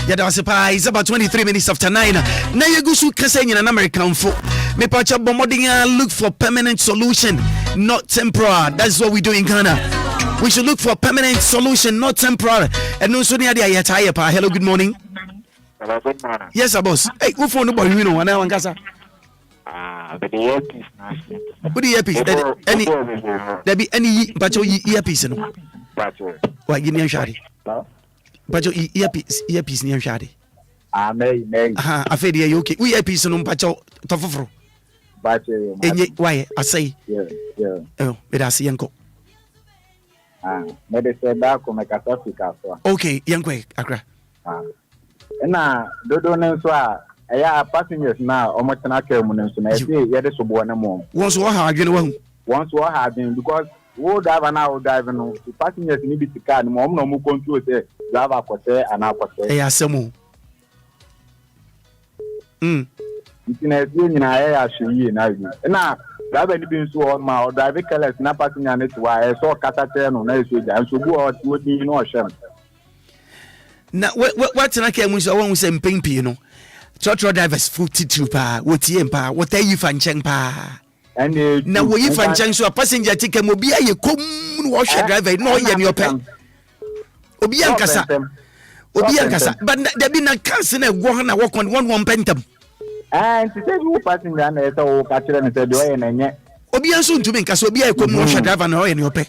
It's about 23 minutes after 9. Now you go to Kenya in an American folk. Me pacha bomodinga look for permanent solution, not temporary. That's what we do in Ghana. We should look for permanent solution, not temporary. And no sooner they are tired. Hello, good morning. Hello, good morning. Yes, boss. Hey, who phone number you know? Ana wangasa. But the earpiece. What the earpiece? Any? There be any pacha earpiece no? Pacha. Why give me a shot? Pacho earpiece ni amshade may afedi ya okay we earpiece no pacho tofoforo pacho enye why asai yeah me da yanko me de seda ko me kasafika so okay yanko Accra na dodo nenso a eya passengers na omotena ka mu nenso na ye de sobo na mo won so ha adwene wahu won so ha adwene because wo driver no the passengers ni bi tika ni mo no control say driver kote ana kote asemu nti na esie nyina ya ahwe yi na bi na driver ni bi nso on ma o driver careless na passenger ne to wa so kata tere no na eso ja nso bu o ti odi no o hwem na what na ka mu so won se mpempi no trotro drivers 42 pa wotie mpa wota yi fa nchen pa na wo yi fa nchen so passenger ticket mo bia ye kom no wo hwe driver no ye ne open obi ankasa but there be na cancel na go na wo kon won pentam nti se bi passenger na eta wo ka kire ne se de o ye na nye obi anso ntumi nkasa obi ayekom no hwe driver na o ye ne open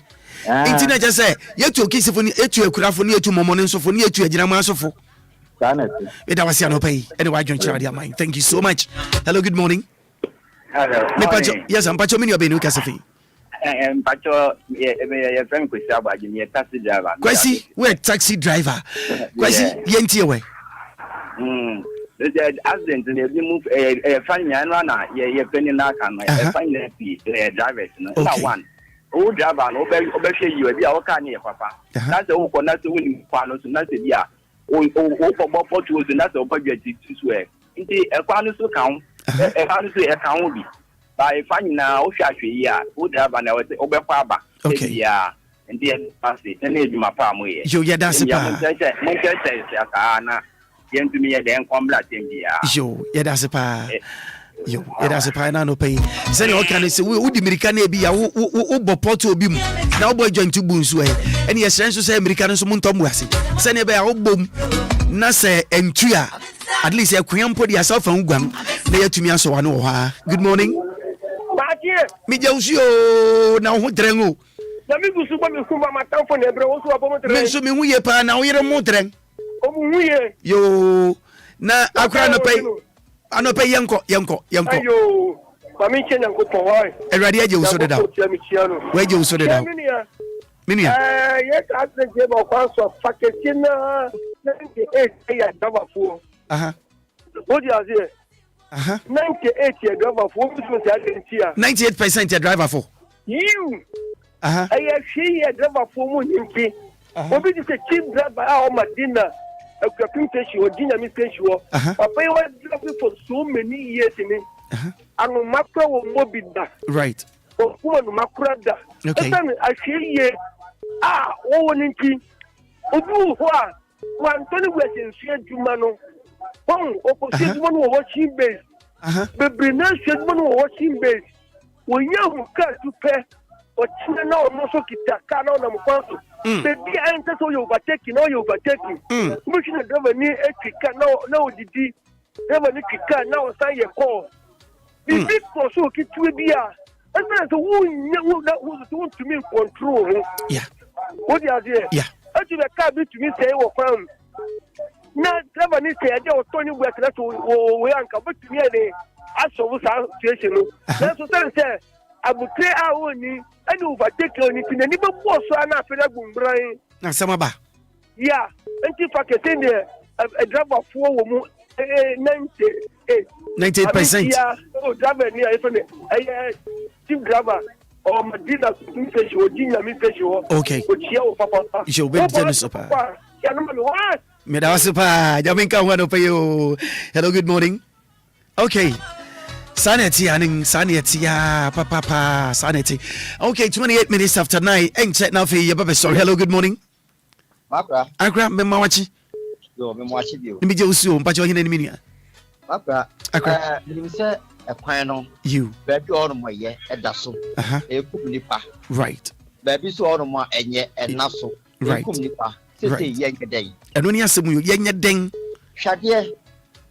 nti na je say yetu okisifo ni etu akurafo ni etu momo ni nsofo ni etu agina ma asofo Eda wasi anopai. Anyway, Junction, mind. Thank you so much. Hello, good morning. Hello. Yes, I'm Pacho Mini Obenu Casafi. Pacho, your friend Kusaba, you're taxi driver. Kwesi, we're taxi driver. Kwesi, yenti away. The accident, they move a fine man runner, you're penny knock on my fine drivers. Not one. Oh, driver, obey you, be our canny, papa. That's the whole connect to winning Panos, not the year. For what was not a budget to swear. Indeed, a quantum account, a quantity account be. By finding now, Shashi, would have an hour over Papa. Okay, yeah, and then pass it, and leave my palm way. You, yeah, that's a Manchester, came to me at the Encombla, you, yeah, that's a pa. Yo, that's a pine no pay. Say, what can I say? We would the American be a Bopoto Bim. Now, boy, join two boons way. And yes, to say Americans Muntom Wasi. Send a bear boom. Nasa and Tria. At least a queen put yourself on Guam. Near to me, so I know her. Good morning. Mijosio now who drengo. The people super me kuma matan for nebro also about me. So me we pa now you're motoring. Oh, yo na Accra no pay. Ano pay yanko. Ayo, mami chenya ko to wai. Eradi aje uso da. We aje uso da. Minia. Yes, as the game of so faketina 98 ya dava fu. What you say? 98 ya driver for so say agentia. 98% ya driver for. You. I ya driver for mu nyinki. Obi di say chief driver a o Madina. A computation or dinner mistake. Papa, you were driving for so many years in it. And Maakora will mobile. Right. Or Maakora. Okay. I see Ninki. Obu, one 20 years in Sierra Jumano. Opposite one watching base. The Brennan said one watching base. When you cut to pay, or China no so kita kana na mkwanso. Baby enter so you overtaking. Mission driver ni etika now didi. Driver ni kika now say your call. The big for so kitwe bia. And then so who to me control. Yeah. What you say? Yeah. Actually the car be to me say wo fam. Na driver ni say ade o tony we na to we anka but to me dey aso wo sa situation no. Na so say abutre a oni and overtake on it in any boss and after Gumbrai. Na Samaba. Yeah, and if I can send a driver for 98%. Yeah, oh, driver near a chief driver or Madina fish or Gina fish. Okay. Papa. You will be generous. Medasupa, Jaminka, one of you. Hello, good morning. Okay. Sanity, papa, sanity. Okay, 28 minutes after 9. Ain't check now for you, Baba. Sorry. Hello, good morning. Maakora. Accra, Memawachi. Yo, Memawachi you. Let me just assume, but you're in any minute. Maakora. Accra. You say a quino. You. Baby, all my ye, a dasso. A kumnipa. Right. Baby, so all my and ye, and nasso. Right. Kumnipa. Say, yank a day. And when you ask you, yang ding. Shadia.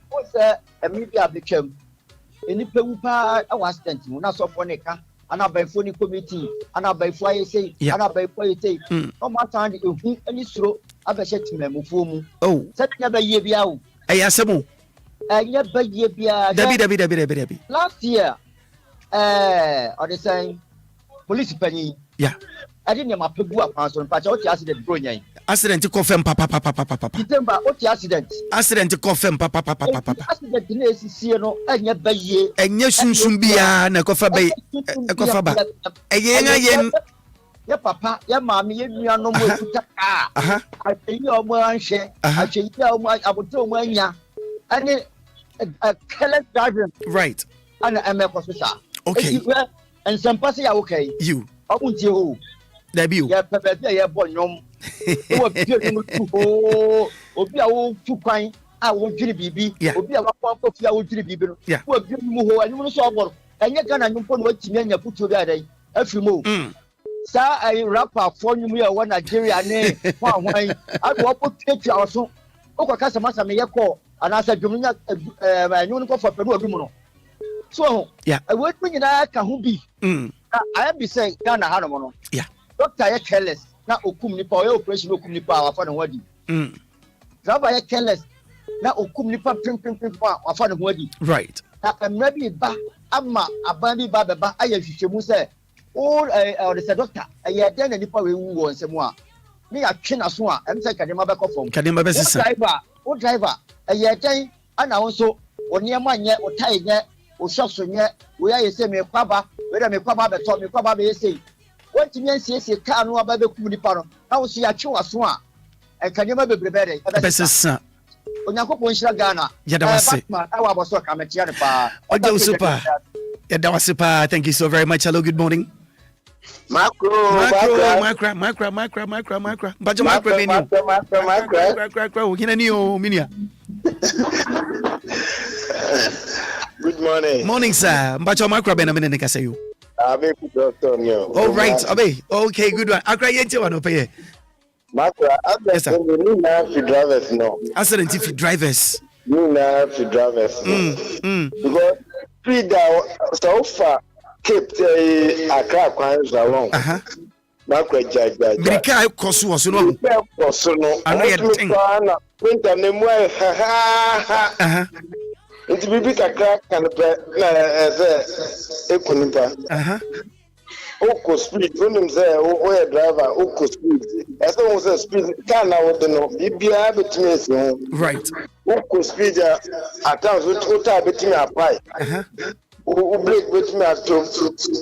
What's a maybe I became. Any pepa was tenting, not so phonica, and I by phony committee, and I by fire say, and I by fire say, no matter if any slow, I bet to Memufumu. Oh, set never ye be out. I ask him. I never ye be out. Debbie. Last year, or the same police penny. Yeah. I didn't have my pegua pass on patch out the accident brilliant. Accident to confirm papa. December, what the accident? Accident to confirm papa. Accident is no, and yet by ye, and yes, soon be a cofa bay, a cofa ba. Again. Ya papa, ya mammy, you are no more. I think you're more share. I think you're my abuto mania. And careless driving. Right. And I'm a professor. Okay. And some person are okay. You. I won't you. Debut. Yeah, yeah, boy, no. Obia too kind. I won't get a baby. Yeah. Obia I will get a baby. Yeah. Well, you move and you saw what. And you're gonna put what you put together. If you move. Sir, I wrap up for you. One Nigeria name. I will put picture also. Okay, customer, I may call. And I said, you know, for Peru. So, yeah, I work when I can be. I have been saying, Ghana Hanamono. Yeah. Doctor, careless. Now, Okumni Power operation, Okumni Power for the wedding. Rabbi, careless. Now, Okumni Power, or for the wedding. Right. I'm maybe back. I'm a bandy baba. I have to say, all the doctor. I had done any power who wants some more. Me, I can't swear. I'm saying, can you back off from Kadima driver? What driver? A year time, and also, or near my yet, or tie yet, or shops yet, where you say me, Papa, whether me, Papa, told me, Papa, may say, what you mean, say, can't know about the Kumipano. Now, see, I chew a swan. And can you never be better? This is son. When I go to Ghana, I was so come at Yanapa. Oh, super. Yeah, that was super. Thank you so very much. Hello, good morning. Maakora. But good morning. Morning, sir. But Maakora Benjamin Nikasayu. All right, okay, good one. Accra yente wano pay. Maakora, yes, sir. You need drivers no. Accident if drivers. You need drivers. Because speed so far kept Accra quite long. Maakora jaja. Mirika kosu wasu no. Kosu no. Ano ye ting. Winter ne mo ha. Nti bibi kakra kan pe na ekunipa. Oko speed unim say o driver oko speed. Ese won say speed can na wodo no bibia betimi esi. Right. Oko speed at times o ta betimi apply. O break betimi atom.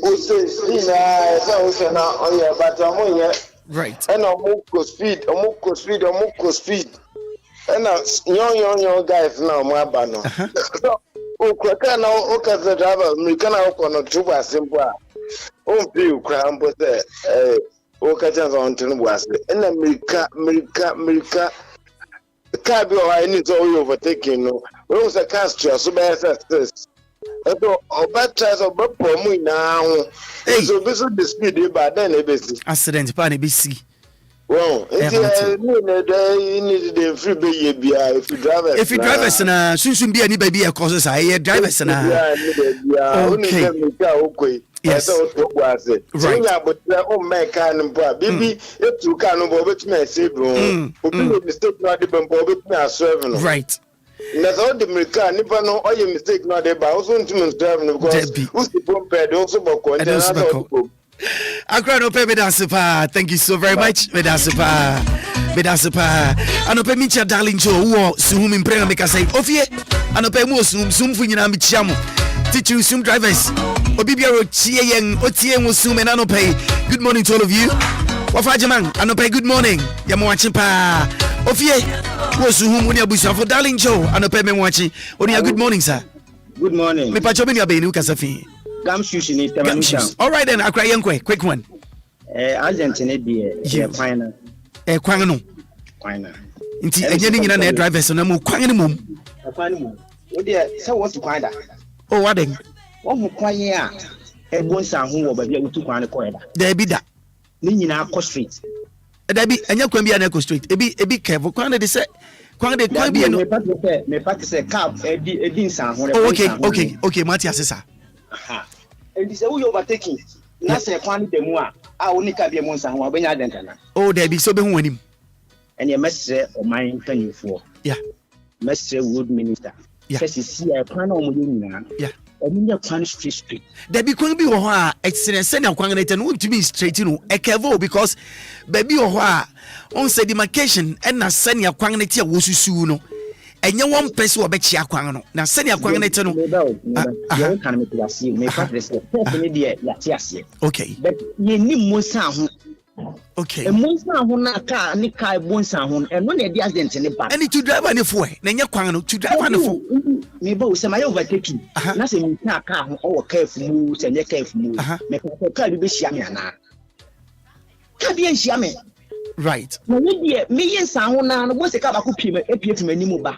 O say speed na say o say na on your but o ye. Right. And oko speed. And young guys now, my banner. So, Okaka now, Oka driver, Mikana Okon, Tuba Simple. Oh, Bill Cram, but Okachans on Tunwas. And America. The cabin I need all overtaking. No, was a castle, so bad as this. Or bad chance of Bopomu now. So, this is the speed, but then a business. Accident, Pani BC. Well, you need the free baby if you drive us na soon be any baby causes I drivers na. Okay. Yes. Right. But oh my can baby if you can but me say bro. Obi mistake not the bumper but me serving. Right. That's all the America never know all your mistake not there but also to driving because who's the bumper also boko and then Accra no pay me dance thank you so very much me dance pa anope mi chia darling jo wo sum mi mprenga me kasai ofie anope mu sum fu nyina mi chia mo teacher sum drivers obibia ro chie yen otie mu sum na no pay. Good morning to all of you wafaje man anope good morning ya mo wachi pa ofie wo sum ni abusu for darling jo anope me wachi oni good morning sir. Good morning me pa cho be ni abeni ukasafi Gamshoes. All right then, Accra Yankwe, quick one. Argentina be final. Kwan no. Final. Inti enye nyina na drivers na mu kwan no mum. Kwan no mum. O de say what to kwan da. Oh what then? Wo mu kwan ya e bonsa ho wo ba bia utu kwan ko da. Da bi da. Ni nyina ko street. Da bi enye kwan bia na ko street. Ebi careful kwan de say kwan bia no. Me pack say cap edi nsan ho. Okay, Mati asesa. And this is who you overtaking. Na say kwan demu a oni ka bia monsa ho abenya dentana. Oh there be so be hu anim. And your mestre o man tanyefo. Yeah. Mestre wood minister. Yeah. Say see e kwan o mo nyina. Yeah. Omunya kwan street. There be kwan bi wo ho a excellent send kwan na ten won to be straight no e kevo because baby wo ho a on say demarcation and na send kwan na tie wo susu no. Enye one person wo be chia kwan no na send kwan na tie no. You can make it see me practice the person dey ya tie ase. Okay. But ye ni mo san ho Okay. E monsa ho na car ni car bonsa ho e no na di accident ni ba. Any to driver ni fo e na nya kwan no to driver ni fo. Me ba o se ma overtaking. Na se mi car ho o careful mu se nya careful mu. Me ko car bi hia me ana. Car bi hia me. Right. Na we die me yensa ho na no bo se car ba ko pie epie me ni mu ba.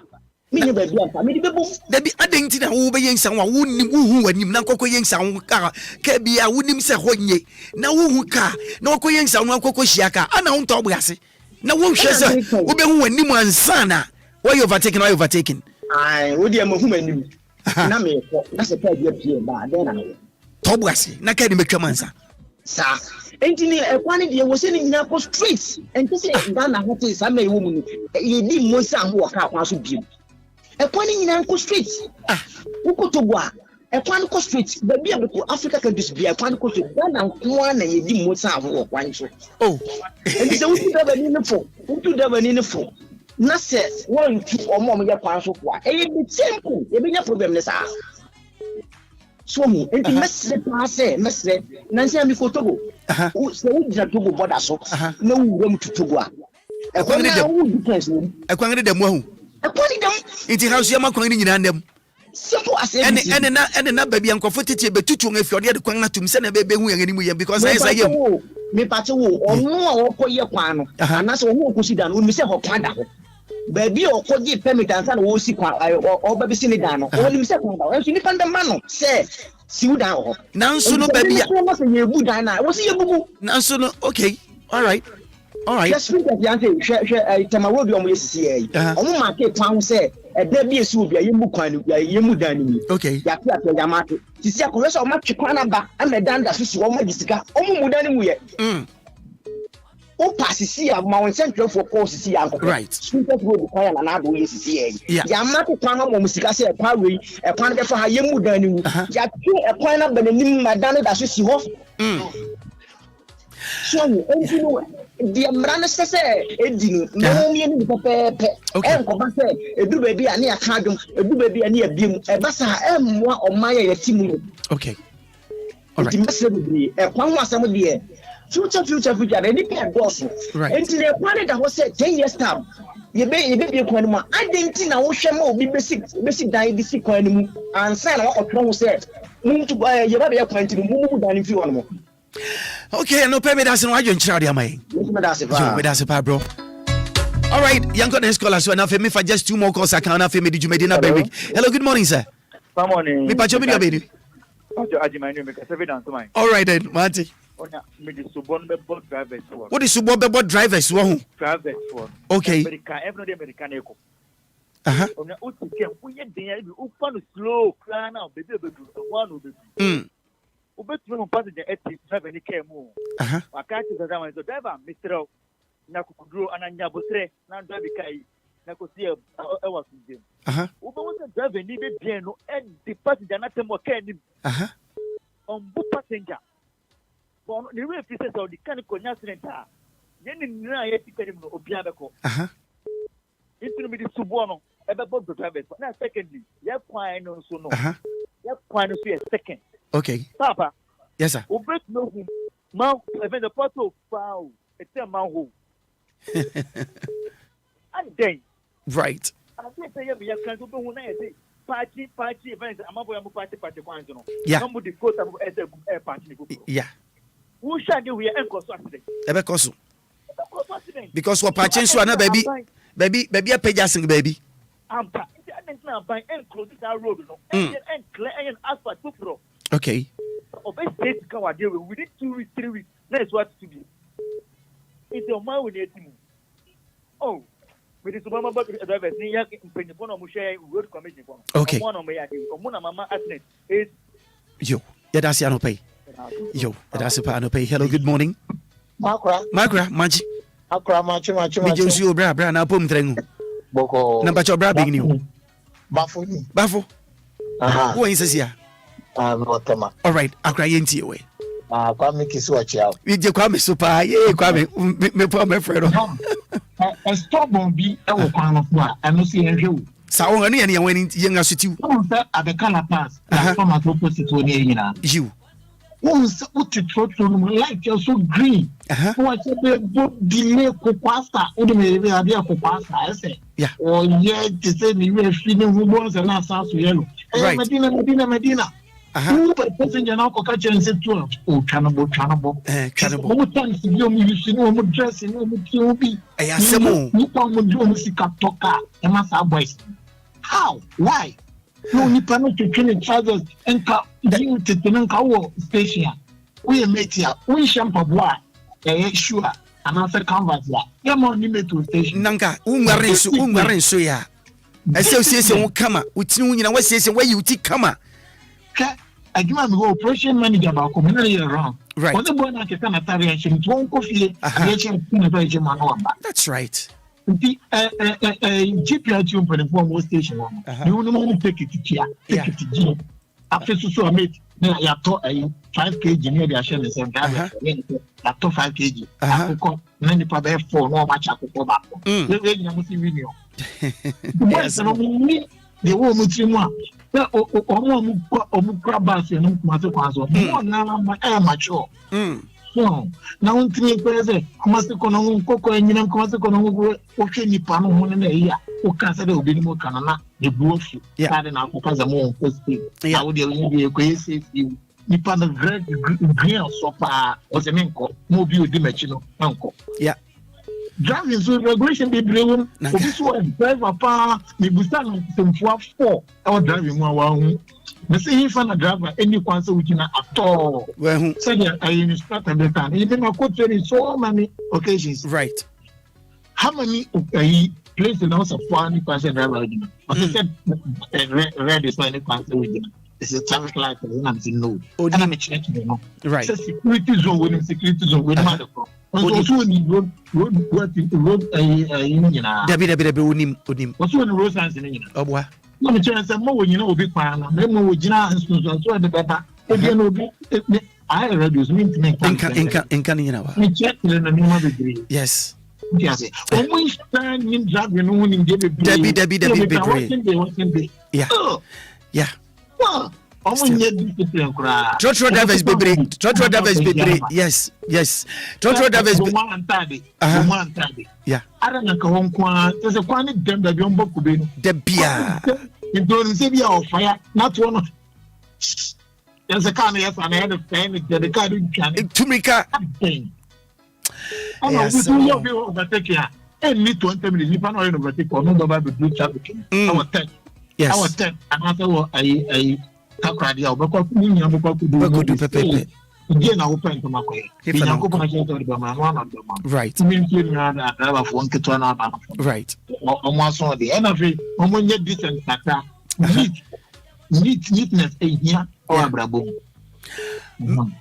Me ne ba bi ampa me di bebo. Da bi adenti na wo be yensa wa wo nim wo hu wanim na kokko yensa wo ka bi a wo nim se ho nye na wo hu ka na kokko yensa wo kokko hia ka ana wo nto ase na wo hwe se wo be hu wanim ansa na wo you overtaking ai wo di amahu manim na me ko na se pa bi pie ba den na no to ase na ka ni metwa mansa sa enti ni ekwani die wo se ni nyina ko street enti se Ghana ho te sa me wo mu ni ye di mo sa ho ka kwa so bi ekwani nyina ko street ukotogwa ekwani ko street ba bia be ko Africa countries bia ekwani ko street na nko na ye di mo sa ho kwa nso enti se wutu da ba ni fo na se won tu omo ye kwa nso kwa e be temple e be nya problem ne sa so mu enti mesre na nse mi ko Togo se wo dira Togo border so na wo wura mu Togo a ekwani da wo difference wo ekwani da mu ahu ekwani da enti house ya makwani nyina ndam simple as ene na baby ankofo tete betutu nga fiode de kwan na tum se na be hu yan animu yam because I say yam me pate wo onu a wo koye kwan no ana se wo kosi dan no mi se ho kwan da ho baby o koji permit ansa na wo si kwan o baby si ni dan no o mi se kwan da o so ni panda man no se si u dan ho nanso no baby a se ye bu dan na wo si ye bubu nanso no okay all right yes we get yan say hwe tamawo bi o mo yesisi ye o mo ma ke kwan se da bi esi obi ayemu kwan ayemu dan ni okay ya pia yamate sisi akore so o ma twekwan na ba amedan da susu o ma gisika o mo mudan ni mu ye o pasisi ya ma won central for course sisi ya nkoko right super road kwan na na do yesisi ye yamate kwan mo musika se kwa we kwan be fa ha yemu dan ni mu ya twe kwan na bananim madan da susu ho so enti no dia mrana sese edinu no mi ni pepepe enko ba se edu ba bi ani aka adum edu ba bi ani abiem e ba sa emmoa omaya yatimu okay all right message bi e kwan ho asem de future ni pe doso enti le kwan da ho se 10 years time ye be kwan mu adenti na wo hwe ma obi besi dan di si kwan mu ansa na wo otro ho se mu tu ye ba be kwan ti mu dan fi won mo. Okay, no pay me that's no ajo nchira dia mai. Me that's pa bro. All right, young next caller so na fe me for just 2 more calls I can na fe me di jumedi na very. Hello, good morning sir. Good morning. Me pa chomi dia be ni. Ojo ajimani me ka evidence mai. All right then, Marty. Onya me di subon be board drivers for. What is subon be board drivers wo hu? Drivers for. Okay. American every American eko. Onya utike uye den bi ufanu slow kra na be be do one obedu. Ubetumi passenger eti driver ni kemu wakati za zama hizo driver Mr. na kukudro ananya botre na driver kai na kosia ewa suje ubewose driver ni be bien no edi passenger na temo kai ni ombu passenger bon ni we fi se so di kan ko nya accident a yeni nira ye ti kadi no Obia beko intinu mi di subo no ebe bo driver na secondly ye kwan no so no ye kwan no so ye second. Okay. Papa. Yes, sir. Ubet no who man even the photo foul. It's a man who. And then. Right. I say you can do who na say party events. I'm about to party kwanzo no. Yeah. Somebody quote as a party. Yeah. Who shall we enko so accident? Ebe koso. Because what party so na baby a pejasing baby. Ampa. Now by close that road no and clear and asphalt pro. Okay. Obey state can deal within 2 weeks 3 weeks. That's what to be. It's your man with it. Oh, with the supermarket but drivers near in Pono Mushe road commission. Okay. One on my Mona Mama accident is yo. Yeah, that's no pay. Yo, that's a no pay. Hello, good morning. Maakora, Maji. Accra, machi. Me just you bra na pom trengu. Boko. Number your bra big new. Bafo. Who is here? No tema. All right, Accra yenti we. Kwame kisu achia. We je Kwame super. Ye Kwame me poor my friend. Stop bombi e wo kwan no fo a eno si enhwe. Sa won anu ye wani yenga sutiu. Say at the color pass. From at opposite one here na. You. What you throw to like you're so green. What you delay Coquasta, or maybe I be a Coquasta, I say. Yeah. Or yeah, to say me we're feeling who wants and not sounds yellow. Right. Medina. Who by passing an alcohol and said to us, oh, cannibal. What times you use no more dressing, no more QB. I ask some more. You come with you, Mr. Toka, and Master Boys. How? Why? No, you cannot train trousers and you to the station. We make here, we shampoo boy, sure, and after canvas. You're more limited to station. Nanka, Ungarin so ya. Association won't come up with you know what says where you take come up. I give him operation manager about community around. Right. What the boy not can reaction, one coffee, that's right. The GPS you put in one station. You know, take it here, take it to G. After so mate, then I taught a 5 kg near the Ashen and Sam Gabby. I taught 5 kg. I could many probably 4 no much I could go back. The boys are only the woman to one. Crabas and Mato mature. So now, 3 present, must economic cocoa and you must economic okay, Nipano in a year, who can say there will be more canana, the bullshit, and our because I'm more positive. I would be a crazy Nippon green so far was a manco, mobile dimensional uncle. Yeah. Driving so regulation be driven. This one driver power, the Bustan some 4 or driving one. The same fan of driver any concert which at all. Well, said I instruct every time. Even I could train so many occasions. Right. How many places in house of 4 concert driver? But they said red is any concert with them. It's a traffic light and I'm saying no. And I'm checking them. Right. It's a security zone with mother. Also in road unim. What's when the road signs in England? Oh, what? Let me tell you some more, you know, big pan. Then more Gina and so the better. Again, I reduce me to make in Canada. We check in the name of the degree. Yes. Yes. Always stand in drug when winning Debbie. Yeah. Yeah. Well, Trotro drivers be yes. Trotro drivers be yeah. I don't know. There's a quantity them that you book be the beer. You don't see of fire, not one. There's a kind of and I had a fan the car to make a overtake here. And need 20 minutes. You can't overtake or no about the blue traffic. I was 10. Yes. I was 10. And after I Accra, Pepe. Again, I open to my way. Right. Right. Almost all the end of it, when you decent neatness, here or Brabo.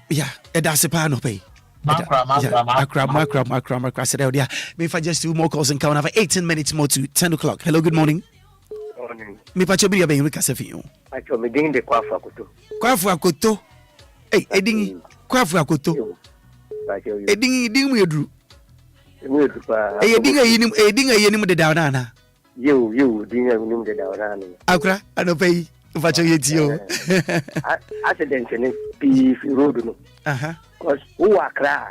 Yeah, that's a pan of pay. Maakora said earlier. If I just do more calls and count over 18 minutes more to 10 o'clock. Hello, good morning. Me pacho bi aben wika sefi. Pacho me ding de kwafu akoto. Kwafu akoto. Eding kwafu akoto. Pacho. Eding mu edru. Mu edru pa. Eding ayenim de dawana na. You ding ayenim de dawana na. Akra anopai pacho yetio. Accident ni pi road no. Cause who Accra,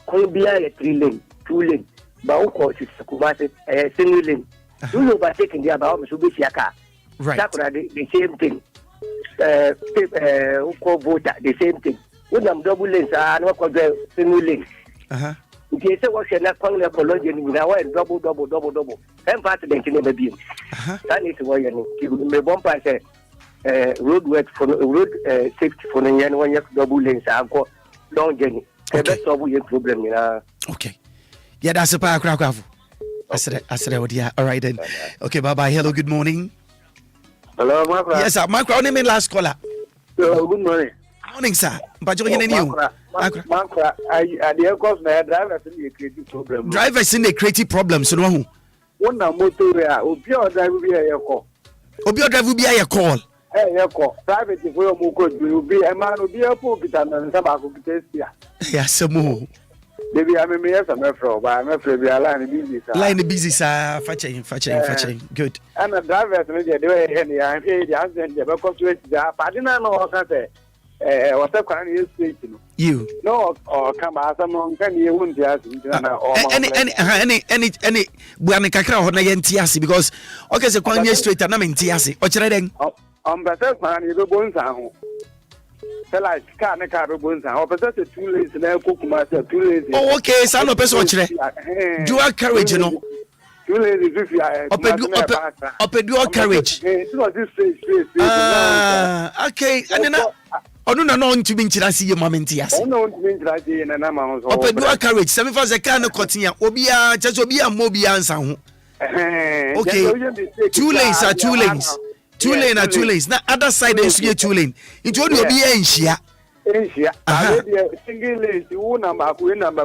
Obia a 3 lane, 2 lane. Ba uko Kumasi single lane. You know, by taking the about Mitsubishi, right? The same thing. Voter, the same thing. When I'm double lanes, I know what single lane. In case I was not calling a Colombian, we are double. And part of the baby. That is why you may bump as a road work for road safety for the young one, double lanes. I've got long journey. That's all we have problem. Okay. Yeah, that's a power crack. I said, yeah. All right then. Okay, bye. Hello, good morning. Hello, Maakora. Yes, sir. Maakora, only my last caller. Good morning. Morning, sir. But you're in you. Maakora, I the course my drivers in a creative problem. Drivers in a creative problem, so no. One motor, Obia drive will be a call. Obia drive will be a call. Hey, call. Private if we will be a man will be a pulpit and tobacco test. Yes, some more. Maybe I'm afraid, but I'm afraid we are line busy, sir. Fetching. Good. And the drivers, the way I'm paid the answer, because I didn't know what I say. what's up? Can you speak? You no, or come as someone can you wouldn't ask any Buana Kakra or Nayentiasi because okay, so Kwan straight and I'm in Tiasi. What's your name? Better man, you bones out. Like car bones out. Opposite 2 lazy and Kukuma 2 lazy. Oh, okay, son of person. Dual carriage, you know. 2 lazy, dual carriage. Okay, and then no to be Chilasi, your mom in Tias. No, dual carriage. 7 for the can of Cotia, Obia, just Obia, Mobia, and Sound. Okay, 2 lanes are 2 lanes. 2 lane are 2 lanes. Now other side is 2 lane. It will be Asia. Single lane, you number,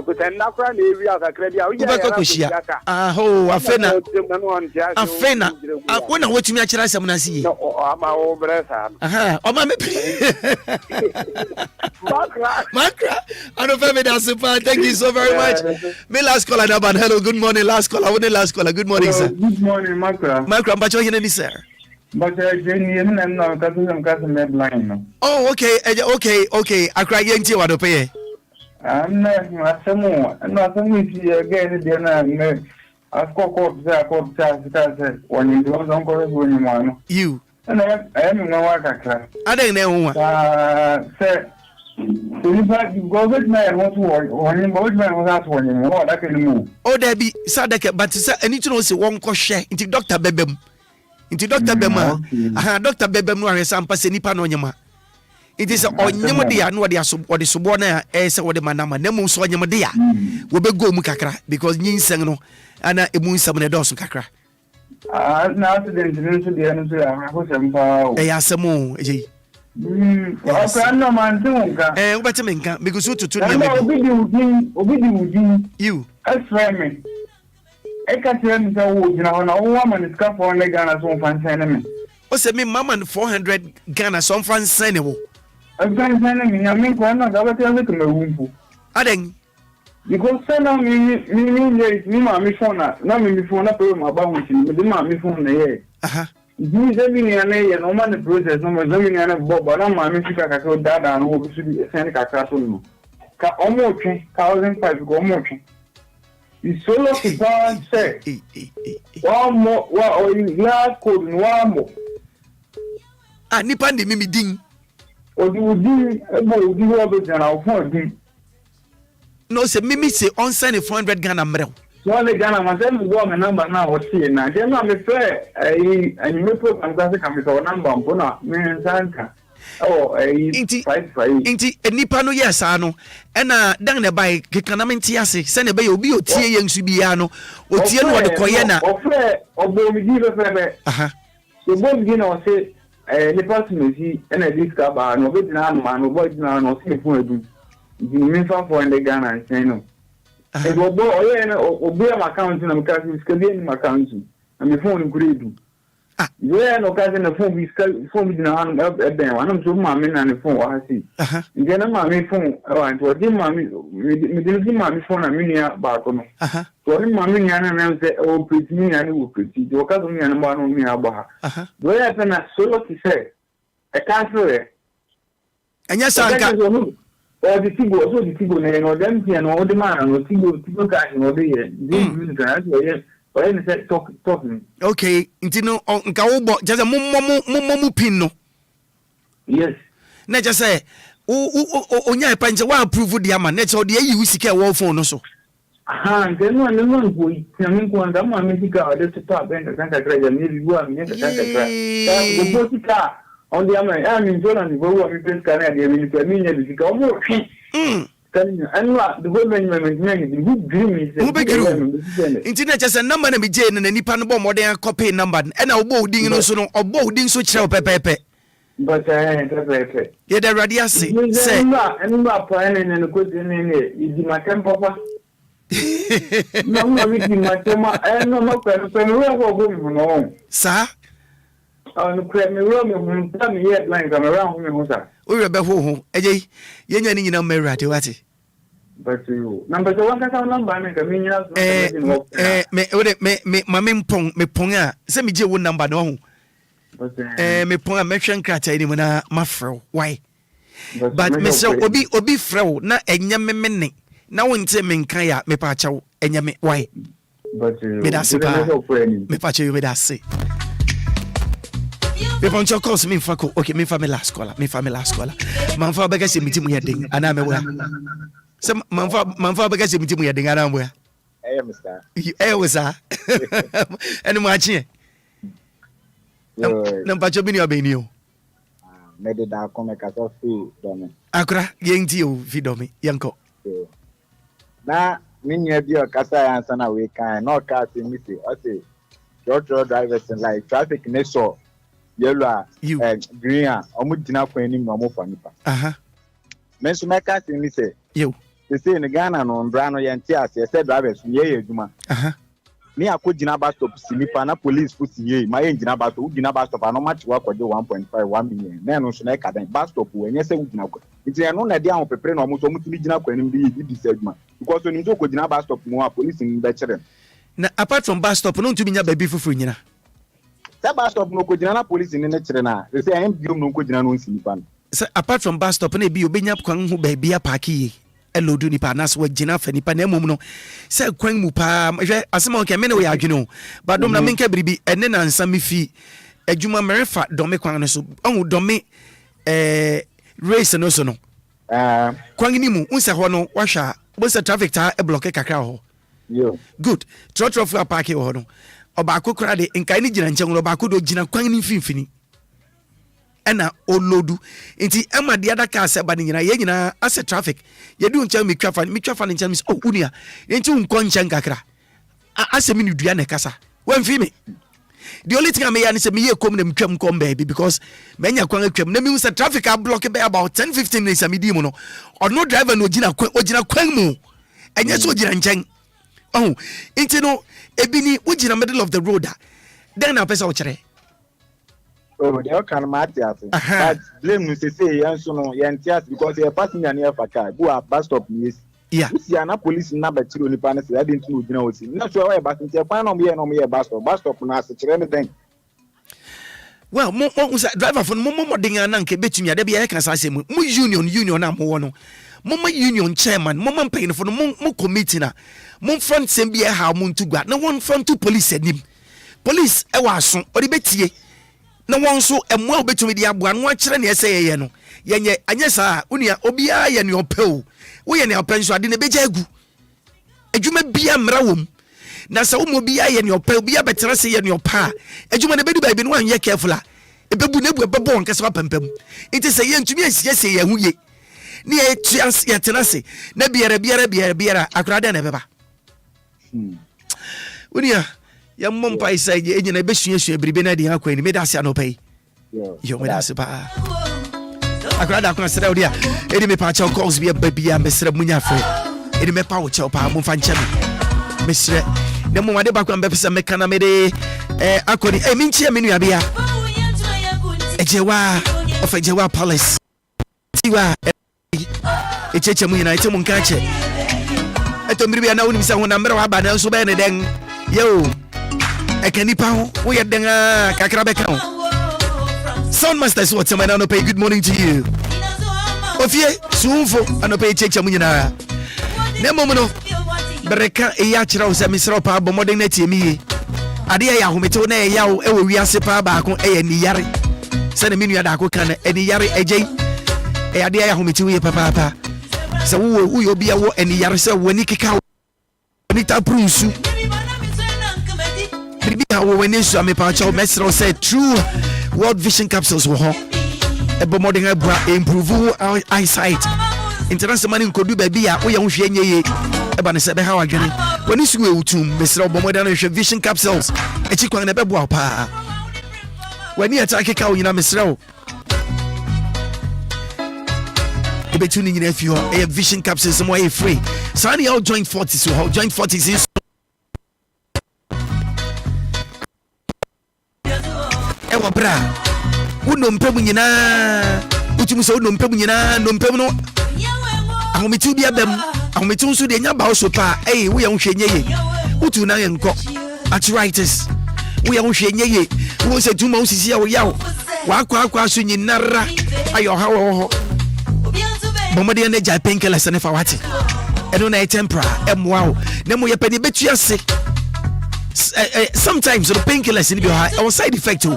but I'm not crying area of the credit. Oh, Afena. When I watch me, I try see. I'm our brother. Oh, my Maakora. I don't know if that's super. Thank you so very much. My last caller, hello, good morning. Last caller, what the last caller? Good morning, sir. Good morning, Maakora, but you're here, sir. But I'm not line. Oh, okay. I cry against you. What to pay? I'm not some more. I'm not some again. Then I've got when you don't go you. And I am no work. I don't know. Sir, you go with me. What when you both men was asked when you know that can move. Oh, there be Sadaka, but I need to know say one share into Dr. Bebem. Into Dr. Bema, Dr. Bebem, no, some Passanipa no Yama. It is on Yamadia, no, what is Subona, as what the Manama, Nemo so Yamadia. We be go Mukakra because Yin Sangno and a moon some of the Kakra. Now to the answer, I was some power. They are some more. No man, too. What I mean, because you to you. That's right. I can't tell you now, no woman is come for Ghana, so fan what's it mean, Mamma, 400 Ghana, some fan sendable? I'm fan sending me, I mean, I'm not going to tell you. I think because send me, my phone, not me phone up my bounty, but my phone the air. You send me an air, no man, the process, no one, no Bob, but I'm my music, I could that and over to be sent a castle. Almost 1,005 go more. The solo to God say one more, or in glass code in one more. Ah, Nipandi Mimi Ding. Or you would do over than our phone. No, say Mimi say on sign 400 Ghana Mrel. So the Ghana myself is one number now, or see, and I tell me fair, and you may put and classic capital number on Pona, Miran Sanka. Oh, inti nipa no yes ano na dan ne bai kekanamenti ase se ne bai obi otie ye nsu bia no otie no de koye na ofre obomidi be febe aha so bomidi na say nipa smesi na diska ba no be na no man obo na no se fun edu di mi fa for in the Ghana say no e go bo oye na obi am account na mka skeli ni account na mi phone grade. Yeah, no, cousin, the phone is phone with an then one of my men and the phone. I see. Then I'm my phone. And to him, mammy, we didn't see my phone a minute back on. So him, mammy, and say, oh, pretty me, and who pretty. You cousin me and one on me about her. Do I happen as solo to say? I can't say it. And yes, I got or the Tigo, so the Tigo name or them, and all the man, or Tigo guys, or the yes. Talking. Okay, intino nka wo bo just mumu pin no. Yes. Na just say onya panje wa approve the ama na che de yi usika wo phone no so. Then no go yamin ko anda ma mesika de ta ben kan ka graja ni bi wa mi kan ka graja. Go botika on the ama mi jola ni bo wa mi pen kan ya de mi ko mi ne bi ka mo. The women who dream is internet just a number na bije na nipa no bo modern copy number and obo din no so no obo din so kire pepepe but pepepe ye the radio say and no plan and go din ni idi makem papa no mi di makem no mo ko me go no sa on ko me ro me tam ye line camera ho me ho sa o re be ho eje ye nya ni nyina me radio wati but you number one ka number na ka me nyina me mame pong a se me je wo number no ho but me pong a me hwen krata ni mo na mafro why but Mr. Obi Frau, na enyame mene. Na wonte menka ya me pa chawo enyame why. But me da se pa. Me pa chawo me da se. Me pon cho course me fa ko. Okay, me fa me last caller. Man fa bega se miti mu yedin ana me wa. Se man fa bega se miti mu yedin ana mo ya. Mr. Was ene mo achi. Na pa cho bi ni obeni o. Me de da ko me ka so fi do me. Accra yenti o fi do me yanko. Na minya bi o kasa answer na we kan no car say me say o say short drivers like traffic ne so yellow green omo dina kwan ni mo fa nipa me so me ka say me say you say in Ghana no mbra no yenti ase say drivers ye adwuma me akogina bus stop silipa na police fu siye ma ye ngina bus stop ugina bus stop no match wa kwaje 1.5 million na no so na ka den bus stop we nye se ugina kwa nti no na dia ho pepre na omo so mutimi gina kwa nim bi di se adwuma because onim so kogina bus stop mo police ni be kire na apart from bus stop no ntumi nya ba bi fufuru nyina sa bus stop no kogina na police ni ne kire na say am biom no kogina no silipa no apart from bus stop na bi obenya kwan ho ba bia park yi elodu nipa nas wa gina fa nipa na emom no se kwan mu pa hwe asema okay me ne we adwene o ba dom na menka biribi ene na nsa me fi adwuma merefa dome kwan no so ohu dome race no so no kwan ni mu unse ho no wahwa bo se traffic ta e block kakra ho good trotro fu park ho no oba kokora de nkai ni gina nchen oba kodo gina kwan ni mfimfini ena olodu nti ema de ada ka se ba ni nyina ye nyina ase traffic ye du nchen mi twafa nchen mi oh unia nti unko nchen kakra ase mi ni dua na kasa wan fi me the only thing I may say me ye kom na mtwam kom baby because menya kwan atwam na mi use traffic a block be about 10-15 minutes amidi mu no or no driver no gina kwan mu enye so gina nchen oh nti no ebi ni ugina middle of the road then na pesa o kire. Oh, they can matter. But blame me say yanso no yantias because you passenger near Faka. Go a bus stop yes. Yeah. You see ana police number 3 nipa na say I didn't know gina osi. Na so why bus ntia kwan no me bus stop na se kire anything. Well, mo driver for mo dinga na nke betumi ade bia ka sa se mu union na mo no. Mo union chairman, mo paying for mo committee na. Mo front sem bia ha mo ntugwa. Na one front to police anim. Police e wa so, odi betie. Na won so emwa obetumi dia aboa no akire ne ese ye no yenye anye saa unia obia ye ne opeu wo ye ne openso ade ne beja agu adwuma bia mra wom na sa wo mo bia ye ne opeu bia betere se ye ne opa adwuma ne bedu baabi no anye careful a ebebu ne bu ebebo nkese wa pempem iti se ye ntumi asie se ye huye ne ye tuas ye tenase na biara akrade na beba unia ya mompa isa enye na besuasu biribe na de akwa ni me da ase anopai yo me da ase pa akrada akwa sere odia edi me pa cha calls bia babia mesere munya fre edi me pa wo cha pa mo fa nche me mesere na mo wade bakwa mbepesa me kana me de akoni mi nchia me nua bia ejewa palace tiwa echeche mu ina ite mu nka che eto mbiri na woni misa ho na mbere wa ba na so be ne den yo ekanipa ho wo ye den kakra be kan sound master so what man no pay good morning to you ofie sunfo ano pay cheche mu nyina na momo no breka e ya kira wo se misro pa bo modern na tie mi ade ya homete na ya wo e wo wiase pa ba ko e ya ni yare se na minu ya da ko kan e ni yare ejei e ade ya homete wo ye papa se wo yo bia wo eni yare se wo ni keka ni ta prunsu bia wo weni so me pa cha mesro say true world vision capsules wo ho e bo modern abra improve our eyesight international money nkodu ba bia wo ye ho hwe nyeye e ba ne se be ha wadwene woni su ewutum mesro bo modern hwe vision capsules e chi kwan na be bo pa wani atake ka wo nyina mesro e be tuning in if you a vision capsules mo e free so any all joint 40 so joint 40 is ewa bra uno mpemu nyina utumu so uno mpemu nyina no mpemu no ahomitu bia bem ahomitu nso de nya ba so pa wo ya nhwe nyeye utu na enko arthritis wo ya nhwe nyeye wo se tuma usisi ya wo yawo wa akwa so nyinara ayo ha wo ho Bomode and Jai painkillers and if I watch it. I don't know tempera, wow. Nemo ya penny bet you say. Sometimes the painkillers in your high or side effect too.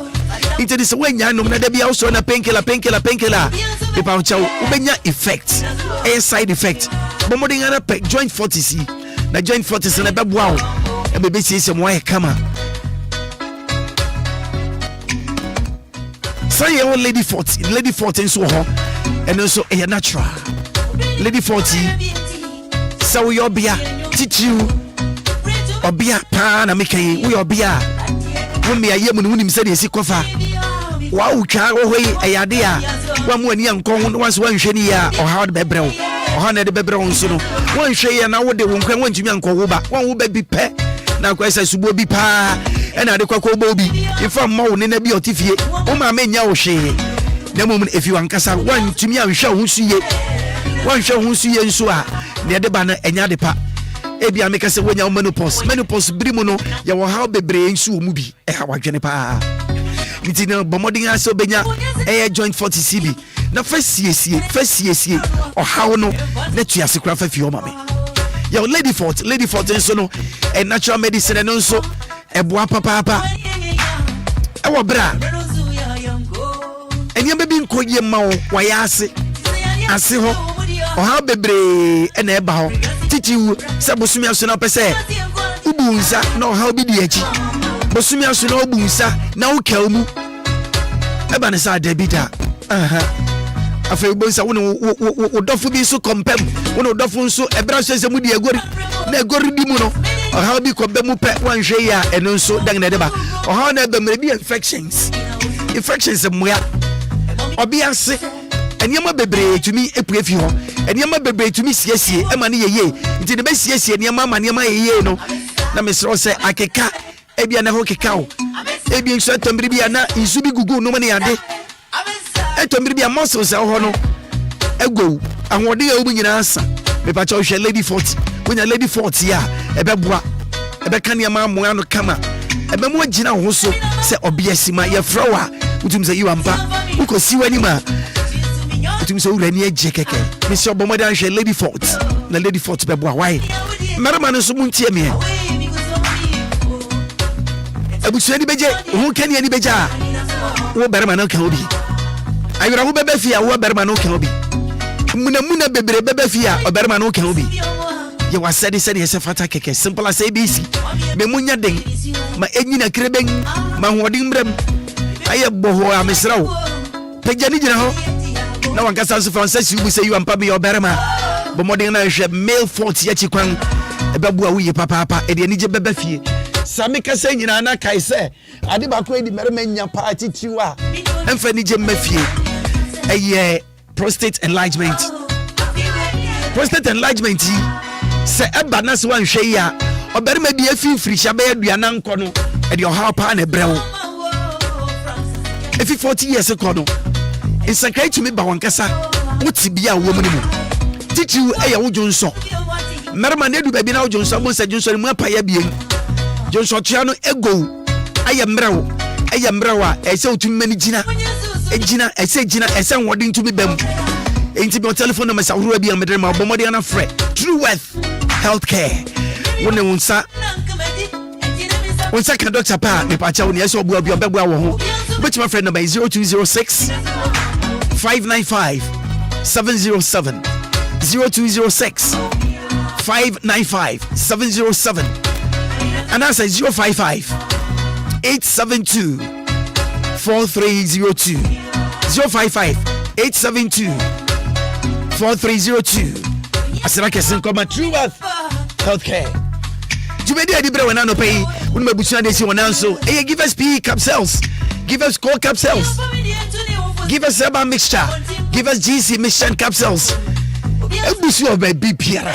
Into this way, no matter be also on a painkiller. The pouch ubenya effect, a side effect. Bomode and a joint 40C. The joint 40 and a wow. And baby see some wire come on. Say your lady 40 so hot, and also a natural lady 40. So we Obia teach you Obia pan and make we Obia. When me a yeoman who said he kofa. Wow, car away a idea. One when young con once one shania or hard bebro or hundred bebron soon. One shay and I would the one when you young Koba, one will be pet. Now question subobi pa and I the Coco Bobby. If I'm more in a beautiful, oh my men yaw she. The moment if you uncasa one to me, I will show who see it. One show who see and so near the banner and yadepa. Ebia make us when your menopause brimono, you will have the brain so movie. How Jenipa. It's in a bombarding so benya air joint 40 CB. Now first CSC or how no let you as a craft of your mommy. Your lady fort and so no a natural medicine and also a boa papa. Our bra. And you may be called your mouth, why I say ho, or how bebre and a bow. Teach you, Sabosumia Suna Pese, Ubunza, no how be the edgy. Bosumia Suna Bunsa, now Kelmu. Ebanesa debita. I feel Bonsa would offer be so compelled. One of the so a brush says a moody negori dimono, or how be Kobemu pet one share and also Dangadeba, or how there may be infections of Moya. Obia say, and Yama Bebre to me a preview, and Yama Bebre to me, yes, Emani ye, into the best yes, and Yama and Yama ye no. Now Miss Ross say, I can cat, Ebian a hockey cow, Ebian certain Bibiana, in Subi Gugu, no money a day. And to be a muscle, so hono. Ego, and what do you win answer? Maybe I lady 40. When a lady 40, yeah, a bebwa, a becania mamma, kama, a bemo Gina also say Obia Sima, your flower, which means you and pa, who could see any man. It means so Renier Jekeke, Miss Bomadan, she lady 40, the lady 40 bebwa, why? Madame Sumuntia me. I would say any beja, who can any beja? Who better man can be? I will have a fear, what Bermano can be. Muna bebefia, or Bermano can be. You are said, yes, a fatake, simple as ABC. Memunya ding, my engine a cribbing, my wedding brem. I have boho, Miss Row. Pejanino. No one can answer for says you will say you and Pabby or Berma. But more than I shall male 40 yachiquan, a babua, papa, and the Nija bebefi. Samika saying in Anaka, I say, I did not quit the Mermania party to her. And for Nija Mephi. A prostate enlargement. Prostate enlargement. Say a banas one share. Or better maybe a few free shabe bianan kono and your harper and a brow. If you 40 years ago, it's a great to me Bawankasa. What's be a woman? Teach you a Johnson. Merman Edu baby now Johnson said Johnson Mapaya being Johnson Chiano ego. I am brow. I am browa. I saw too many Gina. Gina, I say Gina, I send wording to be them. Ain't your telephone number, Saudi and Madame Bomodiana Fred. True Wealth Healthcare. When they won't say, one second, Dr. Pa, the Pacha, yes, or will be a bebwa. Which my friend number is 0206 595 707 0206 595 707 and I say 055 872 4302 055 872 4302. I said I can sing come True Wealth Healthcare. You may do when I no pay when my butcher they see one answer. Hey, give us PE capsules, give us core capsules, give us herbal mixture, give us GC mixture capsules. Ebusu of baby Pierre.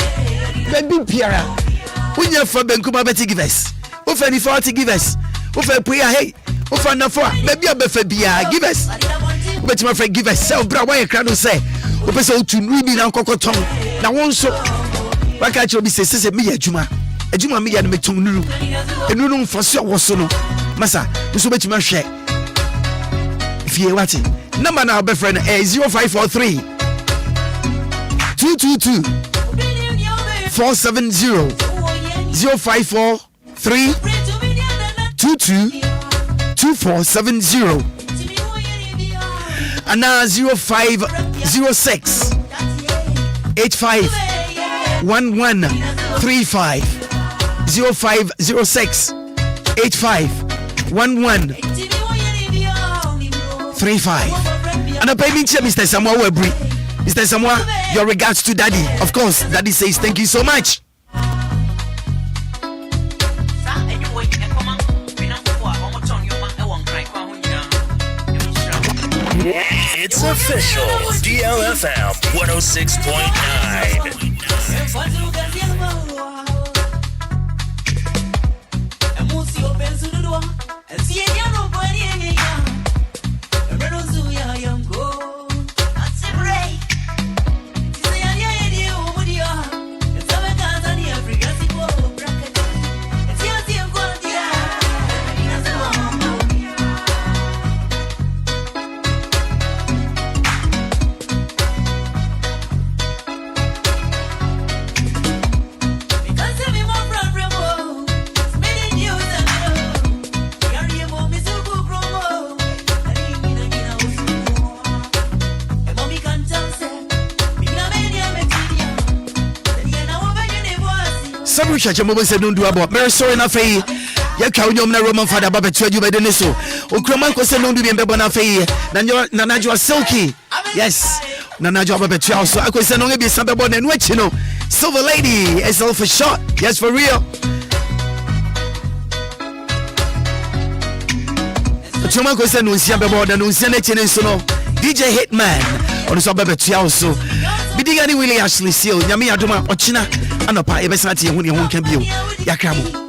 When you're for Benkuma Betty give us. Ofa ni 40 give us. Ofa prayer hey. Ofa na for maybe a befe bia give us. But my friend give us self bra why Accra no say. Opa so to nubi na kokoton. Na won so. Waka cho bi se me adwuma. Adwuma me ya no metum nuru. Enuru mfaso wo so no. Masa, so betima hwe. Fie wati. Number na be friend 0543 222 470 0543 22 2470 and now 0506 85 1135 0506 85 1135 and a payment to Mr. Samuel Webri. Mr. Samuel, your regards to Daddy. Of course, Daddy says thank you so much. It's official. DLFM 106.9. Chacha said don't do about Mary sorry na fei ya ka unyom na Roman father baba tuaju be de so okroman ko se no do bi mbebo na fei na najwa silky yes na najwa baba tuaju so akose no be sabebo na no achi no silver lady SL for short yes for real okroman ko se no nsia bebo na no nsia na chi ne so no DJ Hitman on so baba tuaju so bidiga ni Willy Ashley seal nyame adoma ochina anopa ebesati ehun ehun kan bio yakramo